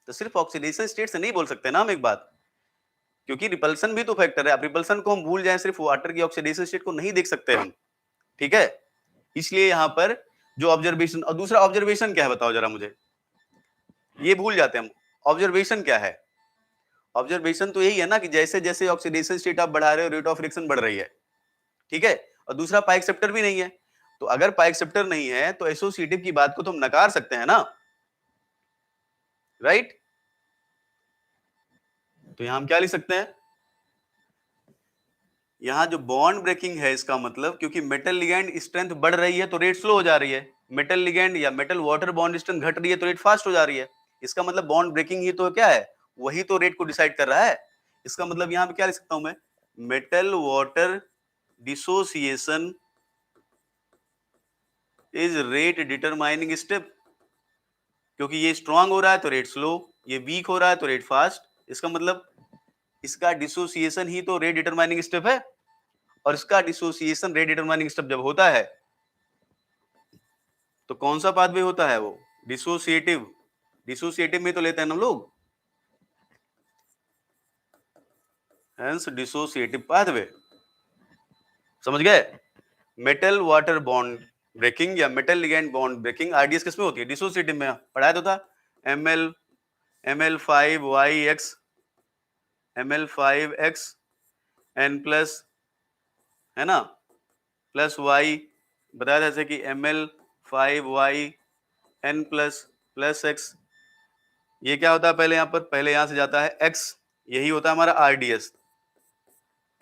तो सिर्फ ऑक्सीडेशन स्टेट से नहीं बोल सकते ना हम एक बात, क्योंकि रिपल्सन भी तो फैक्टर है। अब रिपल्सन को हम भूल जाएं, सिर्फ वाटर की ऑक्सीडेशन स्टेट को नहीं देख सकते हम, ठीक है। इसलिए यहाँ पर जो ऑब्जर्वेशन, और दूसरा ऑब्जर्वेशन क्या है बताओ जरा मुझे, ये भूल जाते हैं हम। ऑब्जर्वेशन क्या है? ऑब्जर्वेशन तो यही है ना कि जैसे जैसे ऑक्सीडेशन स्टेट आप बढ़ा रहे हो, रेट ऑफ रिएक्शन बढ़ रही है, ठीक है। और दूसरा पाई एक्सेप्टर भी नहीं है, तो अगर पाई एक्सेप्टर नहीं है तो एसोसिएटिव की बात को तो हम नकार सकते हैं ना, राइट। तो यहां हम क्या लिख सकते हैं, यहां जो बॉन्ड ब्रेकिंग है, इसका मतलब क्योंकि मेटल लिगैंड स्ट्रेंथ बढ़ रही है तो रेट स्लो हो जा रही है, मेटल लिगैंड या मेटल वाटर बॉन्ड स्ट्रेंथ घट रही है तो रेट फास्ट हो जा रही है। इसका मतलब बॉन्ड ब्रेकिंग ही तो क्या है, वही तो रेट को डिसाइड कर रहा है। इसका मतलब यहां पे क्या लिख सकता हूं मैं, metal water dissociation is rate determining step, क्योंकि ये स्ट्रांग हो रहा है तो रेट स्लो, ये वीक हो रहा है तो रेट फास्ट। इसका मतलब इसका डिसोसिएशन ही तो रेट डिटरमाइनिंग स्टेप है, और इसका डिसोसिएशन रेट डिटरमाइनिंग स्टेप जब होता है तो कौन सा पाथवे होता है वो, डिसोसिएटिव। डिसोसिएटिव में तो लेते हैं हम लोग, हेंस डिसोसिएटिव पाथवे, समझ गए। मेटल वाटर बॉन्ड ब्रेकिंग या metal ligand bond breaking RDS किसमें होती है, डिसोसिएटिव में। पढ़ाया तो था, ML5YX ML5X N प्लस, है ना, प्लस Y, बताया था जैसे कि ML5Y N plus plus X। ये क्या होता है पहले, यहाँ पर पहले यहाँ से जाता है X, यही होता है हमारा RDS।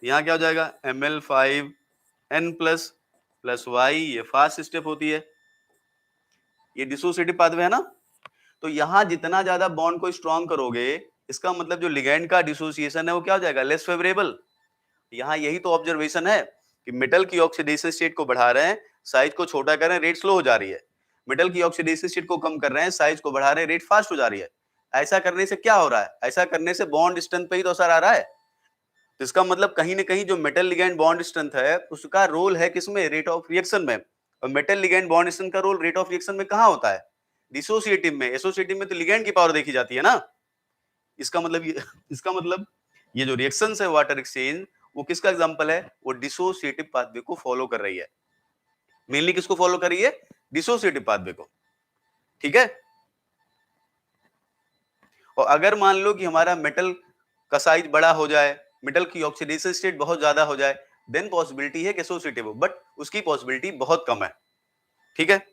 यहाँ क्या हो जाएगा, ML5N प्लस प्लस Y, ये फास्ट स्टेप होती है, ये डिसोसिएटिव पाथवे है ना। तो यहाँ जितना ज्यादा बॉन्ड को स्ट्रॉन्ग करोगे, इसका मतलब जो लिगैंड का डिसोसिएशन है वो क्या हो जाएगा, लेस फेवरेबल। यहाँ यही तो ऑब्जर्वेशन है कि मेटल की ऑक्सीडेशन स्टेट को बढ़ा रहे हैं, साइज को छोटा कर रहे हैं, रेट स्लो हो जा रही है। मेटल की ऑक्सीडेशन स्टेट को कम कर रहे हैं, साइज को बढ़ा रहे हैं, रेट फास्ट हो जा रही है। ऐसा करने से क्या हो रहा है, ऐसा करने से बॉन्ड स्ट्रेंथ पे ही तो असर आ रहा है। तो इसका मतलब कहीं ना कहीं जो मेटल लिगैंड बॉन्ड स्ट्रेंथ है उसका रोल है किसमें, रेट ऑफ रिएक्शन में। और मेटल लिगैंड बॉन्ड स्ट्रेंथ का रोल रेट ऑफ रिएक्शन में कहाँ होता है, डिसोसिएटिव में। एसोसिएटिव में तो लिगैंड की पावर देखी जाती है ना। इसका मतलब ये इसका मतलब ये जो रिएक्शंस है वाटर एक्सचेंज, वो किसका एग्जांपल है, वो डिसोसिएटिव पाथवे को फॉलो कर रही है। मेनली किसको फॉलो कर रही है, डिसोसिएटिव पाथवे को, ठीक है। और अगर मान लो कि हमारा मेटल का साइज बड़ा हो जाए, मेटल की ऑक्सीडेशन स्टेट बहुत ज्यादा हो जाए, देन पॉसिबिलिटी है कि एसोसिएटिव हो, बट उसकी पॉसिबिलिटी बहुत कम है, ठीक है।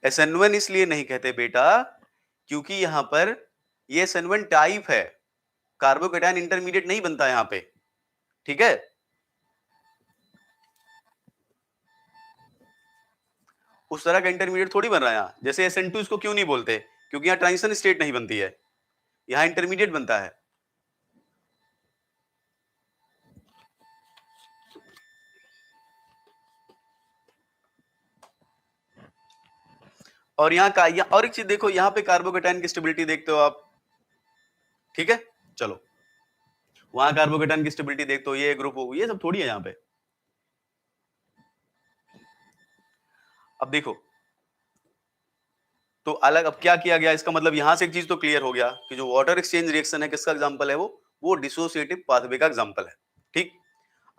SN1 इसलिए नहीं कहते बेटा क्योंकि यहां पर ये SN1 टाइप है, कार्बोकेटायन इंटरमीडिएट नहीं बनता यहां पे, ठीक है। उस तरह का इंटरमीडिएट थोड़ी बन रहा है यहाँ, जैसे SN2 इसको क्यों नहीं बोलते, क्योंकि यहाँ ट्रांजिशन स्टेट नहीं बनती है, यहाँ इंटरमीडिएट बनता है। और यहाँ का और एक चीज देखो, यहाँ पे कार्बोकेटायन की स्टेबिलिटी देखते हो आप, ठीक है। चलो वहां कार्बोकेटायन की स्टेबिलिटी देखते हो, ये ग्रुप हो, ये सब थोड़ी है यहाँ पे। अब देखो तो अलग, अब क्या किया गया, इसका मतलब यहां से एक चीज तो क्लियर हो गया कि जो वाटर एक्सचेंज रिएक्शन है किसका एग्जांपल है, वो डिसोसिएटिव पाथवे का एग्जांपल है, ठीक।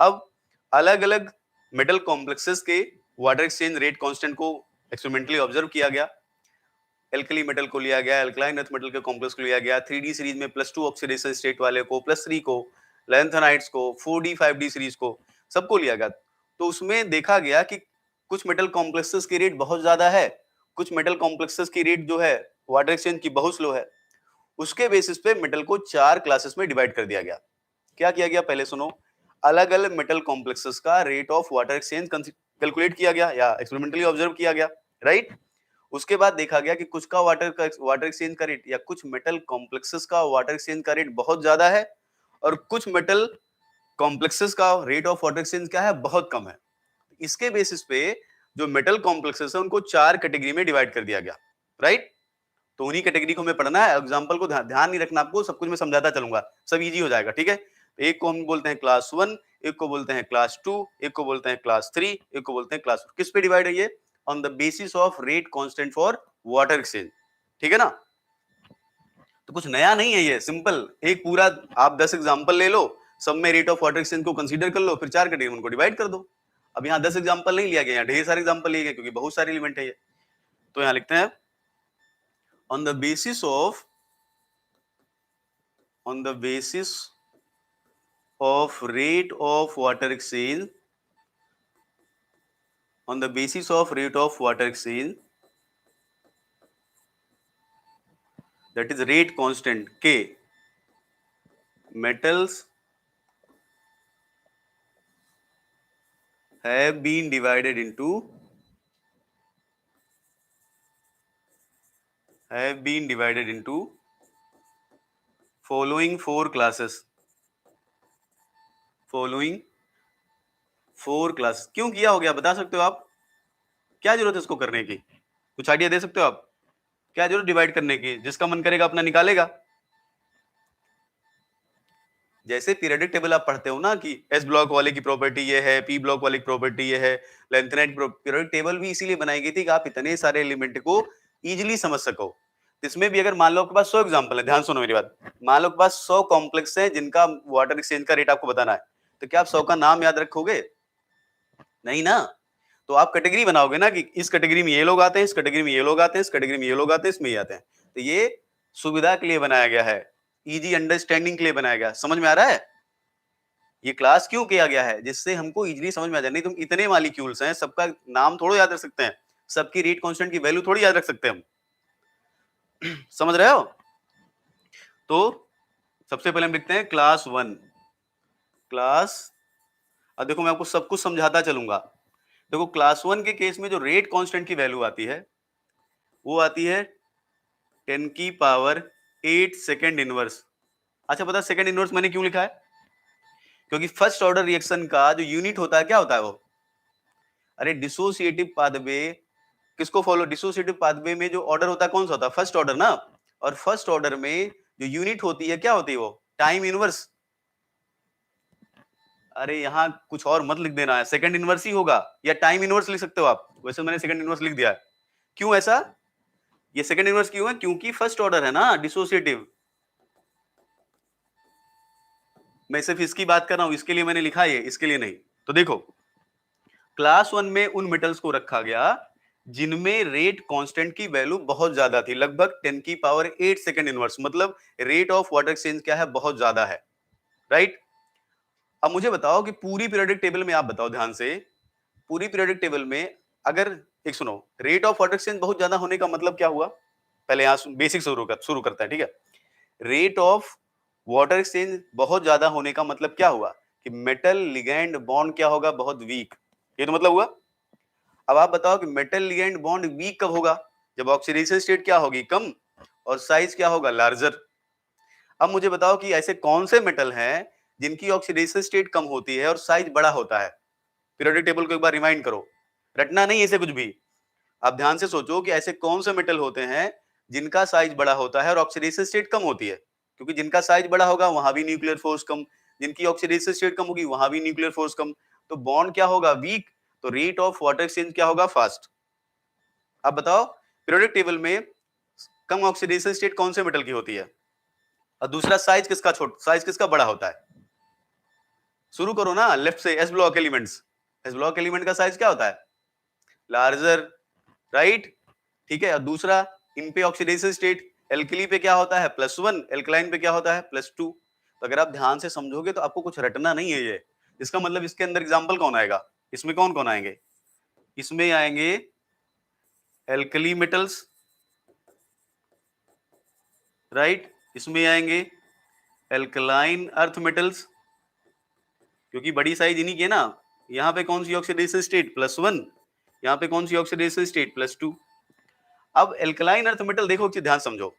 अब अलग अलग मेटल कॉम्प्लेक्सेस के वाटर एक्सचेंज रेट कांस्टेंट को एक्सपेरिमेंटली ऑब्जर्व किया गया। एल्कली मेटल को लिया गया, एल्कलाइन अर्थ मेटल के कॉम्प्लेक्स को लिया गया, 3D सीरीज में +2 ऑक्सीडेशन स्टेट वाले को, +3 को, लैंथेनाइड्स को, 4D 5D सीरीज को, सबको लिया गया। तो उसमें देखा गया कि कुछ मेटल कॉम्प्लेक्सेस की रेट बहुत ज्यादा है, कुछ मेटल कॉम्प्लेक्सेस की रेट जो है वाटर एक्सचेंज की बहुत स्लो है। उसके बेसिस पे मेटल को 4 क्लासेस में डिवाइड कर दिया गया। क्या किया गया पहले सुनो, अलग अलग मेटल कॉम्प्लेक्सेस का rate of water exchange calculate किया गया या एक्सपेरिमेंटली ऑब्जर्व किया गया, राइट। उसके बाद देखा गया कि कुछ का वाटर एक्सचेंज का रेट या कुछ मेटल कॉम्प्लेक्सेस का वाटर एक्सचेंज का रेट बहुत ज्यादा है, और कुछ मेटल कॉम्प्लेक्सेस का रेट ऑफ वाटर एक्सचेंज क्या है, बहुत कम है। इसके बेसिस पे जो मेटल कॉम्प्लेक्सेस है उनको 4 कैटेगरी में डिवाइड कर दिया गया, राइट। तो उन्हीं कैटेगरी को हमें पढ़ना है, एग्जांपल को ध्यान नहीं रखना आपको, सब कुछ मैं समझाता चलूंगा, सब इजी हो जाएगा, ठीक है। एक को हम बोलते हैं क्लास 1, एक को बोलते हैं क्लास 2, एक को बोलते हैं क्लास 3, एक को बोलते हैं क्लास 4। किस पे डिवाइड है ये, on the basis of rate constant for water exchange, ठीक है ना। तो कुछ नया नहीं है ये, सिंपल एक पूरा आप 10 एग्जांपल ले लो, सब में रेट ऑफ वाटर एक्सचेंज को कंसीडर कर लो, फिर 4 कैटेगरी उनको डिवाइड कर दो। अब यहाँ 10 एग्जांपल नहीं लिया गया, यहाँ ढेर सारे एग्जांपल लिए गए क्योंकि बहुत सारे एलिमेंट है ये। तो यहाँ लिखते हैं on the basis of rate of water exchange, on the basis of rate of water exchange, that is rate constant K, metals have been divided into following four classes. क्यों किया हो गया बता सकते हो आप? क्या जरूरत है इसको करने की? कुछ आइडिया दे सकते हो आप? क्या जरूरत डिवाइड करने की? जिसका मन करेगा अपना निकालेगा। जैसे पीरियोडिक टेबल आप पढ़ते हो ना कि एस ब्लॉक वाले की प्रॉपर्टी ये है, पी ब्लॉक वाले की प्रॉपर्टी ये है, लेंथेनाइट पीरियोडिक टेबल भी इसीलिए बनाई गई थी कि आप इतने सारे एलिमेंट को इजीली समझ सको। इसमें भी अगर मान लो आपके पास 100 एग्जांपल है, ध्यान सुनो मेरी बात, मान लो आपके पास 100 कॉम्प्लेक्स है जिनका वाटर एक्सचेंज का रेट आपको बताना है, तो क्या आप 100 का नाम याद रखोगे? नहीं ना। तो आप कैटेगरी बनाओगे ना कि इस कैटेगरी में ये लोग आते हैं, इस कैटेगरी में ये लोग आते हैं, इस कैटेगरी में ये लोग आते हैं, इसमें ये आते हैं। तो ये सुविधा के लिए बनाया गया है, इजी अंडरस्टैंडिंग के लिए बनाया गया। समझ में आ रहा है ये क्लास क्यों किया गया है? जिससे हमको इजीली समझ में आ जाए। नहीं तुम इतने मॉलिक्यूल्स हैं, सबका नाम थोड़ा याद रख सकते हैं, सबकी रेट कांस्टेंट की वैल्यू थोड़ी याद रख सकते हैं हम। समझ रहे हो? तो सबसे पहले हम लिखते हैं क्लास 1 क्लास। अब देखो मैं आपको सब कुछ समझाता चलूंगा। देखो क्लास 1 के केस में जो रेट कांस्टेंट की वैल्यू आती है वो आती है 10 की पावर 8 सेकेंड इनवर्स। अच्छा पता सेकेंड इनवर्स मैंने क्यों लिखा है? क्योंकि फर्स्ट ऑर्डर रिएक्शन का जो यूनिट होता है क्या होता है वो? अरे डिसोसिएटिव पाथवे किसको फॉलो, डिसोसिएटिव पाथवे में जो ऑर्डर होता है कौन सा होता है? फर्स्ट ऑर्डर ना। और फर्स्ट ऑर्डर में जो यूनिट होती है क्या होती है वो? Time inverse. अरे यहाँ कुछ और मत लिख देना है, सेकंड इनवर्स ही होगा या टाइम इनवर्स लिख सकते हो आप, वैसे मैंने सेकंड इनवर्स लिख दिया है। क्यों ऐसा? ये सेकंड इनवर्स क्यों है? क्योंकि फर्स्ट ऑर्डर है ना डिसोसिएटिव। मैं सिर्फ इसकी बात कर रहा हूं, इसके लिए मैंने लिखा है, इसके लिए नहीं। तो देखो क्लास 1 में उन मेटल्स को रखा गया जिनमें रेट कांस्टेंट की वैल्यू बहुत ज्यादा थी, लगभग 10 की पावर 8 सेकंड इनवर्स, मतलब रेट ऑफ वाटर एक्सचेंज क्या है? बहुत ज्यादा है, राइट। अब मुझे बताओ कि पूरी पीरियोडिक टेबल में, आप बताओ ध्यान से, पूरी पीरियोडिक टेबल में अगर एक सुनो, रेट ऑफ वाटर एक्सचेंज बहुत ज्यादा होने का मतलब क्या हुआ? पहले यहां बेसिक शुरू करता है, ठीक है। रेट ऑफ वाटर एक्सचेंज बहुत ज्यादा होने का मतलब क्या हुआ? कि मेटल लिगैंड बॉन्ड क्या होगा? बहुत वीक। ये तो मतलब हुआ। अब आप बताओ कि मेटल लिगैंड बॉन्ड वीक कब होगा? जब ऑक्सीडेशन स्टेट क्या होगी? कम, और साइज क्या होगा? लार्जर। अब मुझे बताओ कि ऐसे कौन से मेटल हैं जिनकी ऑक्सीडेशन स्टेट कम होती है और साइज बड़ा होता है? पीरियोडिक टेबल को एक बार रिमाइंड करो, रटना नहीं ऐसे कुछ भी। आप ध्यान से सोचो कि ऐसे कौन से मेटल होते हैं जिनका साइज बड़ा होता है और ऑक्सीडेशन स्टेट कम होती है? क्योंकि जिनका साइज बड़ा होगा वहां भी न्यूक्लियर फोर्स कम, जिनकी ऑक्सीडेशन स्टेट कम होगी वहां भी न्यूक्लियर फोर्स कम, तो बॉन्ड क्या होगा? वीक। तो रेट ऑफ वाटर एक्सचेंज क्या होगा? फास्ट। अब बताओ पीरियोडिक टेबल में कम ऑक्सीडेशन स्टेट कौन से मेटल की होती है? और दूसरा साइज किसका साइज किसका बड़ा होता है? शुरू करो ना लेफ्ट से, S block elements. S block element का साइज क्या होता है? Larger, right. ठीक है। और दूसरा इन पे ऑक्सीडेशन स्टेट, एल्कली पे क्या होता है? +1, एल्कलाइन पे क्या होता है? +2। तो अगर आप ध्यान से समझोगे तो आपको कुछ रटना नहीं है ये। इसका मतलब इसके अंदर एग्जांपल कौन आएगा? इसमें कौन कौन आएंगे? इसमें आएंगे एल्कली मेटल्स, राइट। इसमें आएंगे एल्कलाइन अर्थ मेटल्स, क्योंकि बड़ी साइज इन्हीं की है ना। यहाँ पे कौन सी ऑक्सीडेशन स्टेट? +1। यहाँ पे कौन सी ऑक्सीडेशन स्टेट? +2। अब एल्कलाइन अर्थ मेटल देखो, एक चीज ध्यान समझो,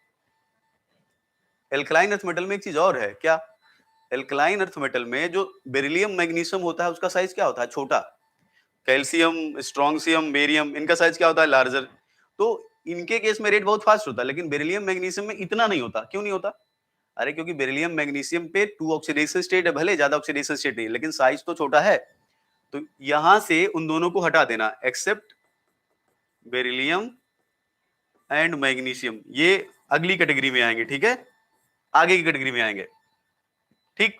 एल्कलाइन अर्थ मेटल में एक चीज और है क्या? एल्कलाइन अर्थ मेटल में जो बेरिलियम मैग्नीशियम होता है उसका साइज क्या होता है? छोटा। कैल्शियम, स्ट्रोंशियम, बेरियम, इनका साइज क्या होता है? लार्जर। तो इनके केस में रेट बहुत फास्ट होता है, लेकिन बेरिलियम मैग्नीशियम में इतना नहीं होता। क्यों नहीं होता? अरे क्योंकि बेरिलियम मैग्नीशियम पे 2 ऑक्सीडेशन स्टेट है, भले ज्यादा ऑक्सीडेशन स्टेट नहीं, लेकिन साइज तो छोटा है। तो यहां से उन दोनों को हटा देना, एक्सेप्ट बेरिलियम एंड मैग्नीशियम, ये अगली कैटेगरी में आएंगे, ठीक है, आगे की कैटेगरी में आएंगे, ठीक।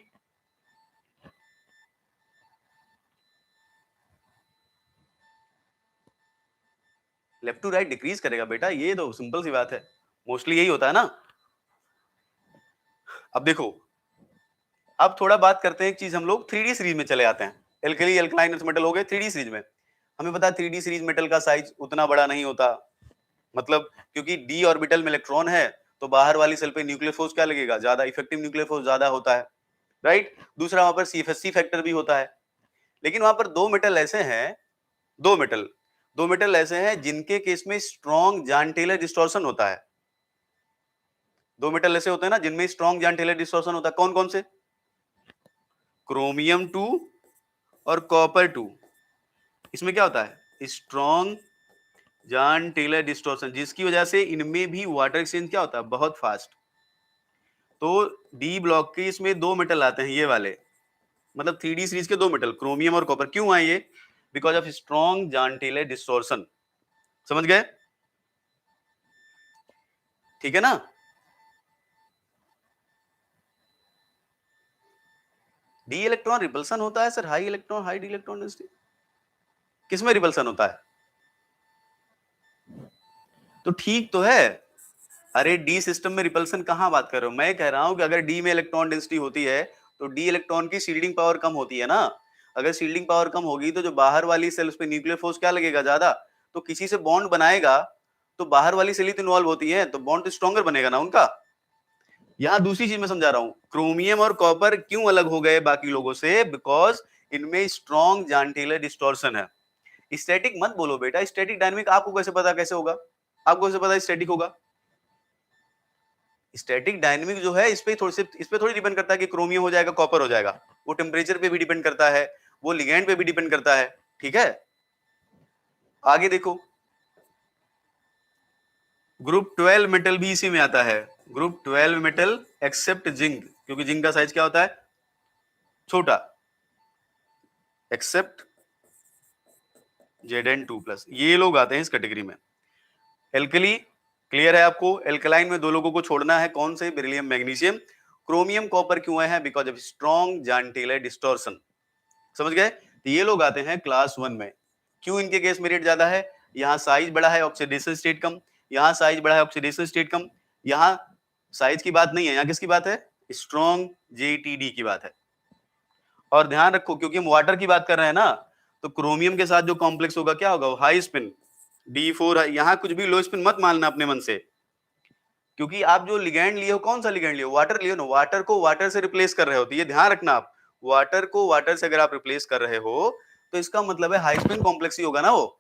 लेफ्ट टू राइट डिक्रीज करेगा बेटा, ये तो सिंपल सी बात है, मोस्टली यही होता है ना। अब देखो, अब थोड़ा बात करते हैं एक चीज, हम लोग 3D सीरीज में चले आते हैं। एल्कली एल्कलाइन अर्थ मेटल हो गए 3D सीरीज में। हमें पता है 3D सीरीज मेटल का साइज उतना बड़ा नहीं होता, मतलब क्योंकि डी ऑर्बिटल में इलेक्ट्रॉन है तो बाहर वाली सेल पे न्यूक्लियर फोर्स क्या लगेगा, ज्यादा इफेक्टिव न्यूक्लियर फोर्स ज्यादा होता है, राइट। दूसरा वहां पर सीएफएससी फैक्टर भी होता है। लेकिन वहां पर दो मेटल ऐसे हैं, दो मेटल दो मेटल ऐसे हैं जिनके केस में स्ट्रॉन्ग जॉन टेलर डिस्टॉर्शन होता है। दो मेटल ऐसे होते हैं ना जिनमें स्ट्रॉन्ग जॉन टेलर डिस्टॉर्शन होता है, कौन कौन से? क्रोमियम 2 और कॉपर 2। इसमें क्या होता है, स्ट्रॉन्ग जॉन टेलर डिस्टॉर्शन, जिसकी वजह से इनमें भी वाटर एक्सचेंज क्या होता है, बहुत फास्ट। तो डी ब्लॉक के इसमें दो मेटल आते हैं ये वाले, मतलब 3D सीरीज के दो मेटल क्रोमियम और कॉपर, क्यों आए ये? Because of strong Jahn Teller distortion. समझ गए? ठीक है ना। डी इलेक्ट्रॉन रिपल्सन होता है sir, high electron high D electron density. किसमें रिपल्सन होता है? तो ठीक तो है। अरे डी सिस्टम में रिपल्सन कहां बात कर रहे हो, मैं कह रहा हूं कि अगर डी में इलेक्ट्रॉन डेंसिटी होती है तो डी इलेक्ट्रॉन की शील्डिंग पावर कम होती है ना। अगर शील्डिंग पावर कम होगी तो जो बाहर वाली सेल्स पे न्यूक्लियर फोर्स क्या लगेगा, ज्यादा। तो किसी से बॉन्ड बनाएगा तो बाहर वाली सेल ही तो इन्वॉल्व होती है, तो बॉन्ड तो स्ट्रॉन्गर बनेगा ना उनका। यहाँ दूसरी चीज मैं समझा रहा हूं, क्रोमियम और कॉपर क्यों अलग हो गए बाकी लोगों से, बिकॉज इनमें स्ट्रॉन्ग जॉन टेलर डिस्टॉर्शन है। स्टैटिक मत बोलो बेटा, स्टैटिक डायनेमिक आपको कैसे पता, कैसे होगा आपको कैसे पता स्टैटिक होगा? स्टैटिक डायनेमिक जो है इस पे थोड़ी डिपेंड करता है कि क्रोमियम हो जाएगा कॉपर हो जाएगा, वो टेम्परेचर पे भी डिपेंड करता है, वो लिगेंड पे भी डिपेंड करता है, ठीक है। आगे देखो, ग्रुप 12 मेटल भी इसी में आता है, ग्रुप 12 मेटल एक्सेप्ट जिंक, क्योंकि जिंक का साइज क्या होता है, छोटा, एक्सेप्ट Zn2+, ये लोग आते हैं इस कैटेगरी में। एल्कली क्लियर है आपको, एल्कलाइन में दो लोगों को छोड़ना है, कौन से, बेरिलियम मैग्नीशियम। क्रोमियम कॉपर क्यों आए हैं, because of strong Jahn Teller distortion. समझ गए? तो ये लोग आते हैं क्लास 1 में। क्यों इनके केस में रेट ज्यादा है, यहाँ साइज बड़ा है, ऑक्सीडेशन स्टेट कम, यहाँ साइज बड़ा है, ऑक्सीडेशन स्टेट कम। यहाँ साइज की बात नहीं है, यहाँ किसकी बात है, स्ट्रॉन्ग जेटीडी की बात है। और ध्यान रखो क्योंकि हम वाटर की बात कर रहे हैं ना, तो क्रोमियम के साथ जो कॉम्प्लेक्स होगा क्या होगा, हाई स्पिन D4। यहाँ कुछ भी लो स्पिन मत मानना अपने मन से, क्योंकि आप जो लिगैंड लिए हो, कौन सा लिगैंड लिए हो, वाटर लिए हो ना, वाटर को वाटर से रिप्लेस कर रहे हो, तो ये ध्यान रखना आप, वाटर को वाटर से अगर आप रिप्लेस कर रहे हो तो इसका मतलब है हाई स्पिन कॉम्प्लेक्स ही होगा ना वो।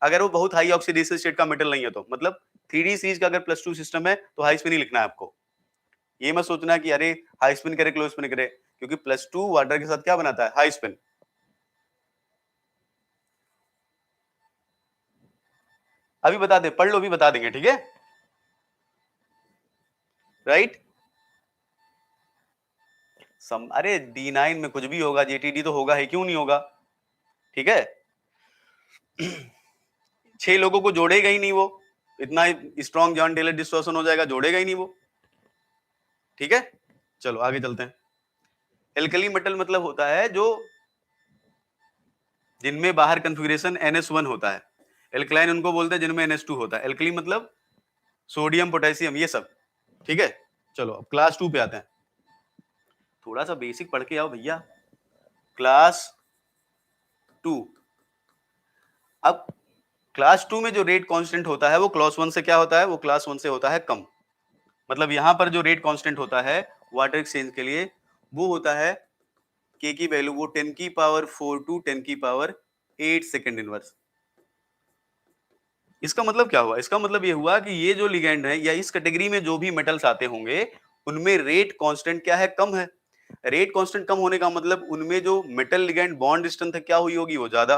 अगर वो बहुत हाई ऑक्सीडेशन स्टेट का मेटल नहीं है तो, मतलब 3D सीरीज का अगर +2 सिस्टम है तो हाई स्पिन ही लिखना है आपको। ये मत सोचना कि अरे हाई स्पिन करे क्लो स्पिन करे, क्योंकि +2 वाटर के साथ क्या बनाता है, हाई स्पिन। अभी बता दे, पढ़ लो, अभी बता देंगे, ठीक है, राइट। अरे D9 में कुछ भी होगा, जेटीडी तो होगा ही, क्यों नहीं होगा, ठीक है। 6 लोगों को जोड़ेगा ही नहीं वो, इतना स्ट्रॉन्ग जॉन टेलर डिस्टॉर्शन हो जाएगा, जोड़ेगा ही नहीं वो, ठीक है। चलो आगे चलते हैं। एल्कली मेटल मतलब होता है जो जिनमें बाहर कन्फिग्रेशन NH1 होता है, एल्कलाइन उनको बोलते हैं जिनमें NH2 होता है। एल्कली मतलब सोडियम पोटेशियम ये सब, ठीक है। चलो अब क्लास 2 पे आते हैं, थोड़ा सा बेसिक पढ़ के आओ भैया। क्लास 2, अब क्लास 2 में जो रेट कांस्टेंट होता है वो क्लास 1 से क्या होता है, वो क्लास 1 से होता है कम। मतलब यहां पर जो रेट कांस्टेंट होता है वाटर एक्सचेंज के लिए वो होता है के की वैल्यू वो 10 की पावर 4 टू 10 की पावर 8 सेकेंड इनवर्स। इसका मतलब क्या हुआ, इसका मतलब ये हुआ कि ये जो लिगेंड है या इस कैटेगरी में जो भी मेटल्स आते होंगे उनमें रेट कांस्टेंट क्या है, कम है। रेट कांस्टेंट कम होने का मतलब उनमें जो मेटल लिगेंड बॉन्ड स्ट्रेंथ है क्या हुई होगी, वो ज्यादा।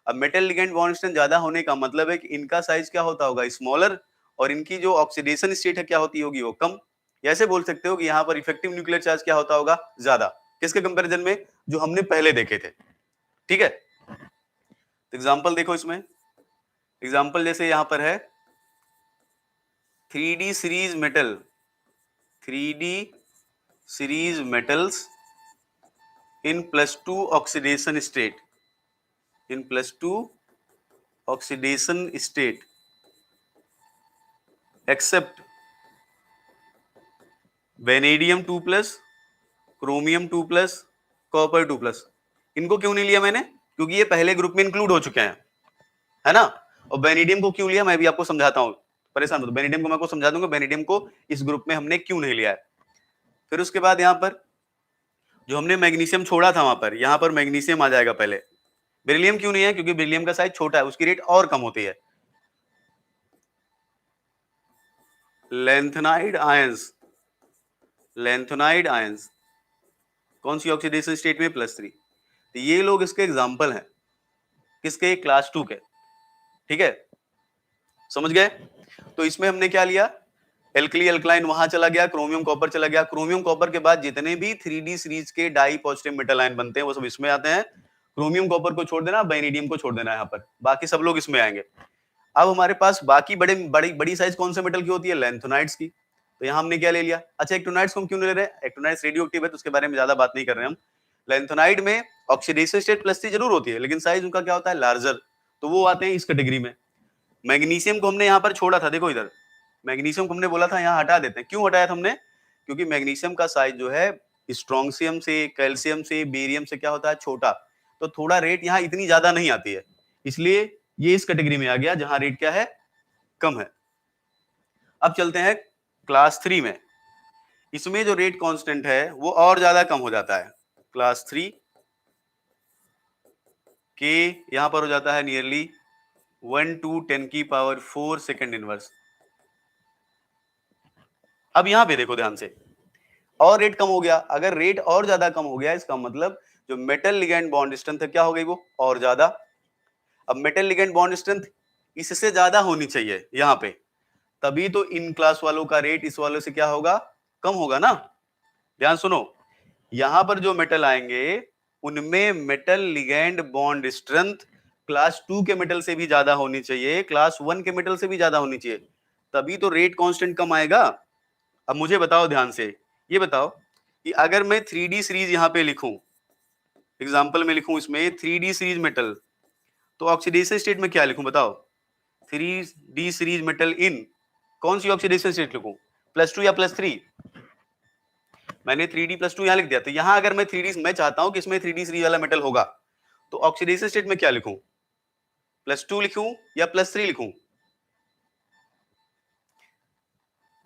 अब मेटल लिगेंड बॉन्ड स्ट्रेंथ ज्यादा होने का मतलब है कि इनका साइज क्या होता होगा, स्मॉलर, और इनकी जो ऑक्सीडेशन स्टेट है क्या होती होगी, वो कम। ऐसे बोल सकते हो कि यहाँ पर इफेक्टिव न्यूक्लियर चार्ज क्या होता होगा, ज्यादा, किसके कंपैरिजन में, जो हमने पहले देखे थे, ठीक है। एग्जाम्पल देखो इसमें, एग्जाम्पल जैसे यहाँ पर है 3D series metal, 3D series metals in +2 oxidation state, in +2 oxidation state except vanadium 2+, chromium 2+, copper 2+। इनको क्यों नहीं लिया मैंने? क्योंकि ये पहले ग्रुप में इंक्लूड हो चुके हैं, है ना। और वेनेडियम को क्यों लिया मैं भी आपको समझाता हूं, परेशान मत। वेनेडियम को मैं आपको समझा दूंगा, वेनेडियम को इस ग्रुप में हमने क्यों नहीं लिया है। फिर उसके बाद यहां पर जो हमने मैग्नीशियम छोड़ा था, वहां पर यहां पर मैग्नीशियम आ जाएगा पहले। बेरिलियम क्यों नहीं है? क्योंकि बेरिलियम का साइज छोटा है, उसकी रेट और कम होती है। लेंथेनाइड आयंस, लेंथेनाइड आयंस कौन सी ऑक्सीडेशन स्टेट में? +3। तो ये लोग इसके एग्जाम्पल हैं, किसके? क्लास 2 के। ठीक है, समझ गए। तो इसमें हमने क्या लिया? एल्कली अल्कलाइन वहां चला गया, क्रोमियम कॉपर चला गया। क्रोमियम कॉपर के बाद जितने भी 3D सीरीज के डाई पॉजिटिव मेटल आयन बनते हैं वो सब इसमें आते हैं। क्रोमियम कॉपर को छोड़ देना, वेनेडियम को छोड़ देना, यहाँ पर बाकी सब लोग इसमें आएंगे। अब हमारे पास बाकी बड़ी साइज कौन से मेटल की होती है? लेंथेनाइड्स की। तो यहाँ हमने क्या ले लिया? अच्छा, एक्टिनाइड्स को हम क्यों नहीं ले रहे हैं? एक्टिनाइड्स रेडियो एक्टिव है तो उसके बारे में ज्यादा बात नहीं कर रहे हैं हम। लेंथेनाइड में ऑक्सीडेशन स्टेट +3 जरूर होती है, लेकिन साइज उनका क्या होता है? लार्जर। तो वो आते हैं इस कैटेगरी में। मैग्नीशियम को हमने यहाँ पर छोड़ा था, देखो इधर मैग्नीशियम को हमने बोला था यहाँ हटा देते हैं। क्यों हटाया था हमने? क्योंकि मैग्नीशियम का साइज जो है स्ट्रोंशियम से, कैल्शियम से, बेरियम से क्या होता है? छोटा। तो थोड़ा रेट यहाँ इतनी ज्यादा नहीं आती है, इसलिए ये इस कैटेगरी में आ गया जहां रेट क्या है? कम है। अब चलते हैं क्लास 3 में। इसमें जो रेट कांस्टेंट है वो और ज्यादा कम हो जाता है। क्लास 3 के यहां पर हो जाता है नियरली 1/10⁴ सेकेंड इनवर्स। अब यहां पे देखो ध्यान से, और रेट कम हो गया। अगर रेट और ज्यादा कम हो गया, इसका मतलब जो मेटल लिगैंड बॉन्ड स्ट्रेंथ है क्या हो गई? वो और ज्यादा। अब मेटल लिगैंड बॉन्ड स्ट्रेंथ इससे ज्यादा होनी चाहिए यहां पे, तभी तो इन क्लास वालों का रेट इस वालों से क्या होगा? कम होगा ना। ध्यान सुनो, यहां पर जो मेटल आएंगे उनमें metal ligand bond strength class 2 के मेटल से भी ज्यादा होनी चाहिए, क्लास 1 के मेटल से भी ज्यादा होनी चाहिए, तभी तो रेट कांस्टेंट कम आएगा। अब मुझे बताओ ध्यान से, ये बताओ कि अगर मैं 3D सीरीज यहां पे लिखूं, एग्जांपल में लिखूं इसमें 3D सीरीज मेटल, तो ऑक्सीडेशन स्टेट में क्या लिखूं बताओ? 3D सीरीज मेटल इन कौन सी ऑक्सीडेशन स्टेट लिखूं? +2 या +3? मैंने 3D+2 यहां लिख दिया। तो यहां अगर मैं 3D, मैं चाहता हूं कि इसमें 3D सीरीज वाला मेटल होगा, तो ऑक्सीडेशन स्टेट में क्या लिखूं? +2 लिखूं या +3 लिखूं?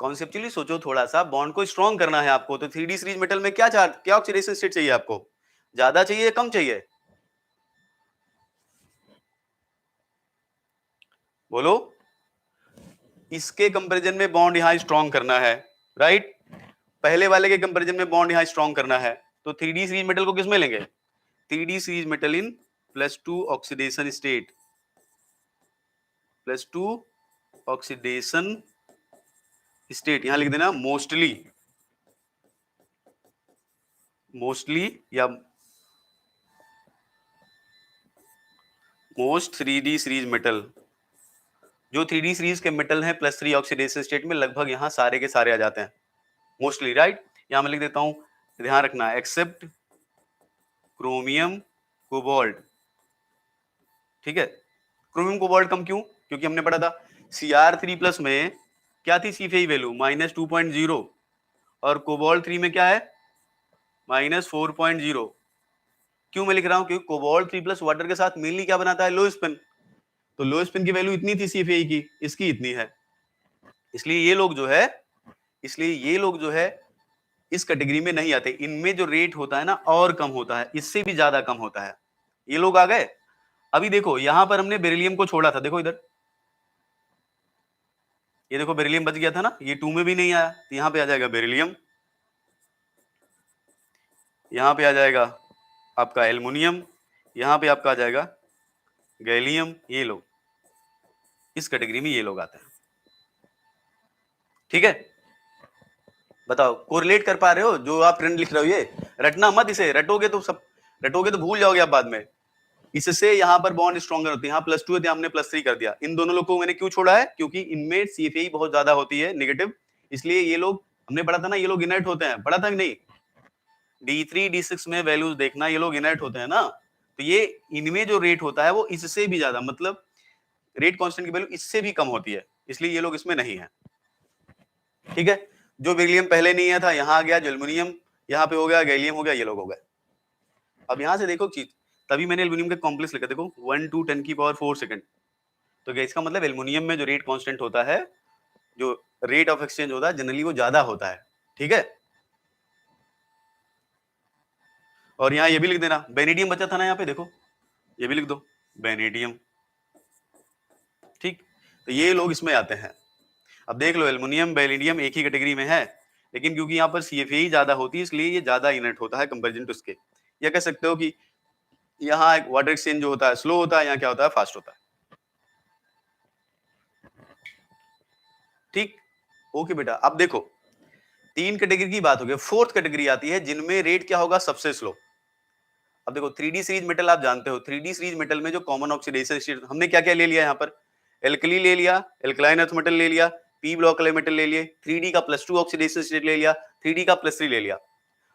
कॉन्सेप्चुअली सोचो थोड़ा सा, बॉन्ड को स्ट्रॉन्ग करना है आपको, तो 3D सीरीज मेटल में क्या ऑक्सीडेशन स्टेट चाहिए आपको? ज्यादा चाहिए या कम चाहिए? बोलो। इसके कंपैरिजन में बॉन्ड यहां स्ट्रॉन्ग करना है, राइट। पहले वाले के कंपैरिजन में बॉन्ड यहां स्ट्रॉन्ग करना है, तो 3D सीरीज मेटल को किसमें लेंगे? 3D सीरीज मेटल इन +2 ऑक्सीडेशन स्टेट, +2 ऑक्सीडेशन स्टेट। यहां लिख देना मोस्टली, मोस्टली या मोस्ट 3D सीरीज मेटल। जो 3D सीरीज के मेटल हैं +3 ऑक्सीडेशन स्टेट में, लगभग यहां सारे के सारे आ जाते हैं, मोस्टली, राइट। यहां मैं लिख देता हूं, ध्यान रखना, एक्सेप्ट क्रोमियम कोबाल्ट। ठीक है, क्रोमियम कोबाल्ट कम क्यों? क्योंकि हमने पढ़ा था Cr3+ में क्या थी Cfe वैल्यू? -2.0, और कोबाल्ट 3 में क्या है? -4.0। क्यों मैं लिख रहा हूं? क्योंकि कोबाल्ट 3+ वाटर के साथ मेनली क्या बनाता है? लो स्पिन। तो लो स्पिन की वैल्यू इतनी थी Cfe की, इसकी इतनी है। इसलिए ये लोग जो है, इसलिए ये लोग जो है इस कैटेगरी में नहीं आते। इनमें जो रेट होता है ना और कम होता है, इससे भी ज्यादा कम होता है। ये लोग आ गए। अभी देखो यहां पर हमने बेरिलियम को छोड़ा था, देखो इधर, ये देखो बेरिलियम बच गया था ना, ये 2 में भी नहीं आया, तो यहां पे आ जाएगा बेरिलियम, यहां पे आ जाएगा आपका एल्युमिनियम, यहां पे आपका आ जाएगा गैलियम। ये लोग इस कैटेगरी में ये लोग आते हैं। ठीक है, बताओ कोरिलेट कर पा रहे हो? जो आप ट्रेंड लिख रहे हो ये रटना मत, इसे रटोगे तो सब, रटोगे तो भूल जाओगे आप बाद में। इससे यहाँ पर बॉन्ड स्ट्रॉन्गर होती है, यहाँ +2 है तो हमने +3 कर दिया। इन दोनों लोग को मैंने क्यों छोड़ा है? क्योंकि इनमें CFAE बहुत ज्यादा होती है नेगेटिव, इसलिए ये लोग, हमने पढ़ा था ना, ये लोग इनर्ट होते हैं, पढ़ा था कि नहीं? D3 D6 में वैल्यूज देखना, ये लोग इनर्ट होते हैं ना, तो ये इनमें जो रेट होता है वो इससे भी ज्यादा, मतलब रेट कांस्टेंट की वैल्यू इससे भी कम होती है, इसलिए ये लोग इसमें नहीं है। ठीक है, जो बेरिलियम पहले नहीं है था, यहाँ आ गया, जो एल्युमिनियम यहाँ पे हो गया, गैलियम हो गया, ये लोग हो गए। अब यहाँ से देखो चीज, तभी मैंने एल्युमिनियम का कॉम्प्लेक्स लिखा, देखो 1 to 10⁴ सेकंड, तो क्या इसका मतलब एल्युमिनियम में जो रेट कांस्टेंट होता है, जो रेट ऑफ एक्सचेंज होता है, जनरली वो ज्यादा होता है। ठीक है, और यहाँ ये भी लिख देना, बेनेडियम बचा था ना यहाँ पे, देखो ये भी लिख दो, बेनेडियम। ठीक, तो ये लोग इसमें आते हैं। अब देख लो, एल्युमिनियम बेरिलियम एक ही कैटेगरी में है, लेकिन क्योंकि यहाँ पर CFAE ज्यादा होती है, इसलिए ये ज्यादा इनर्ट होता है कंपैरिजन टू इसके। या कह सकते हो कि यहाँ एक वाटर एक्सचेंज जो होता है स्लो होता है, यहाँ क्या होता है, फास्ट होता है। ठीक, ओके बेटा। अब देखो, 3 कैटेगरी की बात हो गई, 4th कैटेगरी आती है जिनमें रेट क्या होगा, सबसे स्लो। अब देखो 3D सीरीज मेटल आप जानते हो, 3D सीरीज मेटल में जो कॉमन ऑक्सीडेशन स्टेट, हमने क्या क्या ले लिया यहाँ पर, एल्कली ले लिया, एल्कलाइन अर्थ मेटल ले लिया, P ब्लॉक वाले मेटल ले लिए, 3D का +2 ऑक्सीडेशन स्टेट ले लिया, 3D का +3 ले लिया।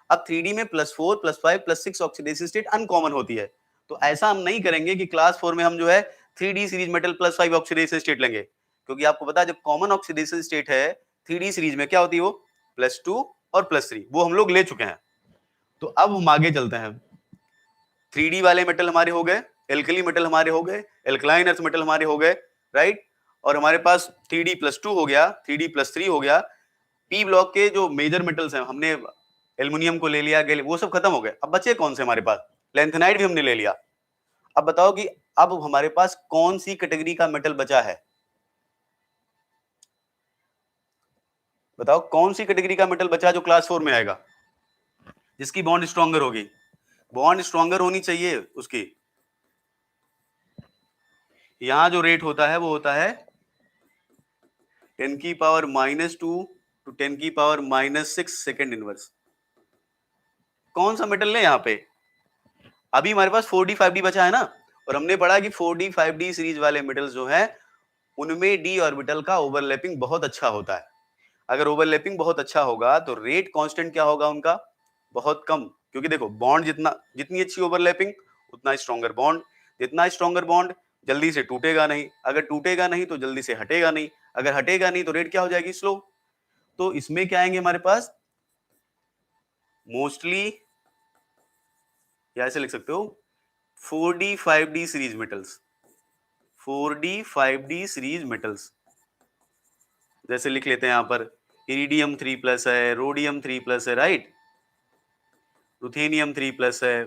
अब 3D में +4 +5 +6 ऑक्सीडेशन स्टेट अनकॉमन होती है, तो ऐसा हम नहीं करेंगे कि क्लास 4 में हम जो है 3D series metal +5 oxidation state लेंगे, क्योंकि आपको पता है जो कॉमन ऑक्सीडेशन स्टेट है 3D सीरीज में क्या होती है, वो +2 और +3, वो हम लोग ले चुके हैं। तो अब हम आगे चलते हैं, 3D वाले मेटल हमारे हो गए, एल्कली मेटल हमारे हो गए, एल्कलाइन अर्थ मेटल हमारे हो गए, राइट, और हमारे पास 3D +2 हो गया, 3D +3 हो गया। P ब्लॉक के जो मेजर मेटल्स हैं, हमने एल्युमिनियम को ले लिया, वो सब खत्म हो गए। अब बचे कौन से हमारे पास, लैंथेनाइड भी हमने ले लिया। अब बताओ कि अब हमारे पास कौन सी कैटेगरी का मेटल बचा है, बताओ कौन सी कैटेगरी का मेटल बचा जो क्लास 4 में आएगा, जिसकी बॉन्ड स्ट्रॉन्गर होगी, बॉन्ड स्ट्रॉन्गर होनी चाहिए उसकी। यहां जो रेट होता है वो होता है 10⁻⁻² to 10⁻⁻6 सेकेंड इनवर्स। कौन सा मेटल ले यहाँ पे, अभी हमारे पास 4D 5D बचा है ना, और हमने पढ़ा कि 4D 5D सीरीज वाले मेटल्स जो हैं उनमें d ऑर्बिटल का ओवरलैपिंग बहुत अच्छा होता है। अगर ओवरलैपिंग बहुत अच्छा होगा तो रेट कांस्टेंट क्या होगा उनका, बहुत कम, क्योंकि देखो बॉन्ड जितनी अच्छी ओवरलैपिंग उतना स्ट्रॉन्गर बॉन्ड, जितना स्ट्रॉन्गर बॉन्ड जल्दी से टूटेगा नहीं, अगर टूटेगा नहीं तो जल्दी से हटेगा नहीं, अगर हटेगा नहीं तो रेट क्या हो जाएगी, स्लो। तो इसमें क्या आएंगे हमारे पास, मोस्टली या ऐसे लिख सकते हो 4D 5D series metals, 4D 5D series metals, जैसे लिख लेते हैं यहाँ पर इरिडियम 3+ है, रोडियम 3+ है, राइट, रुथेनियम 3+ है,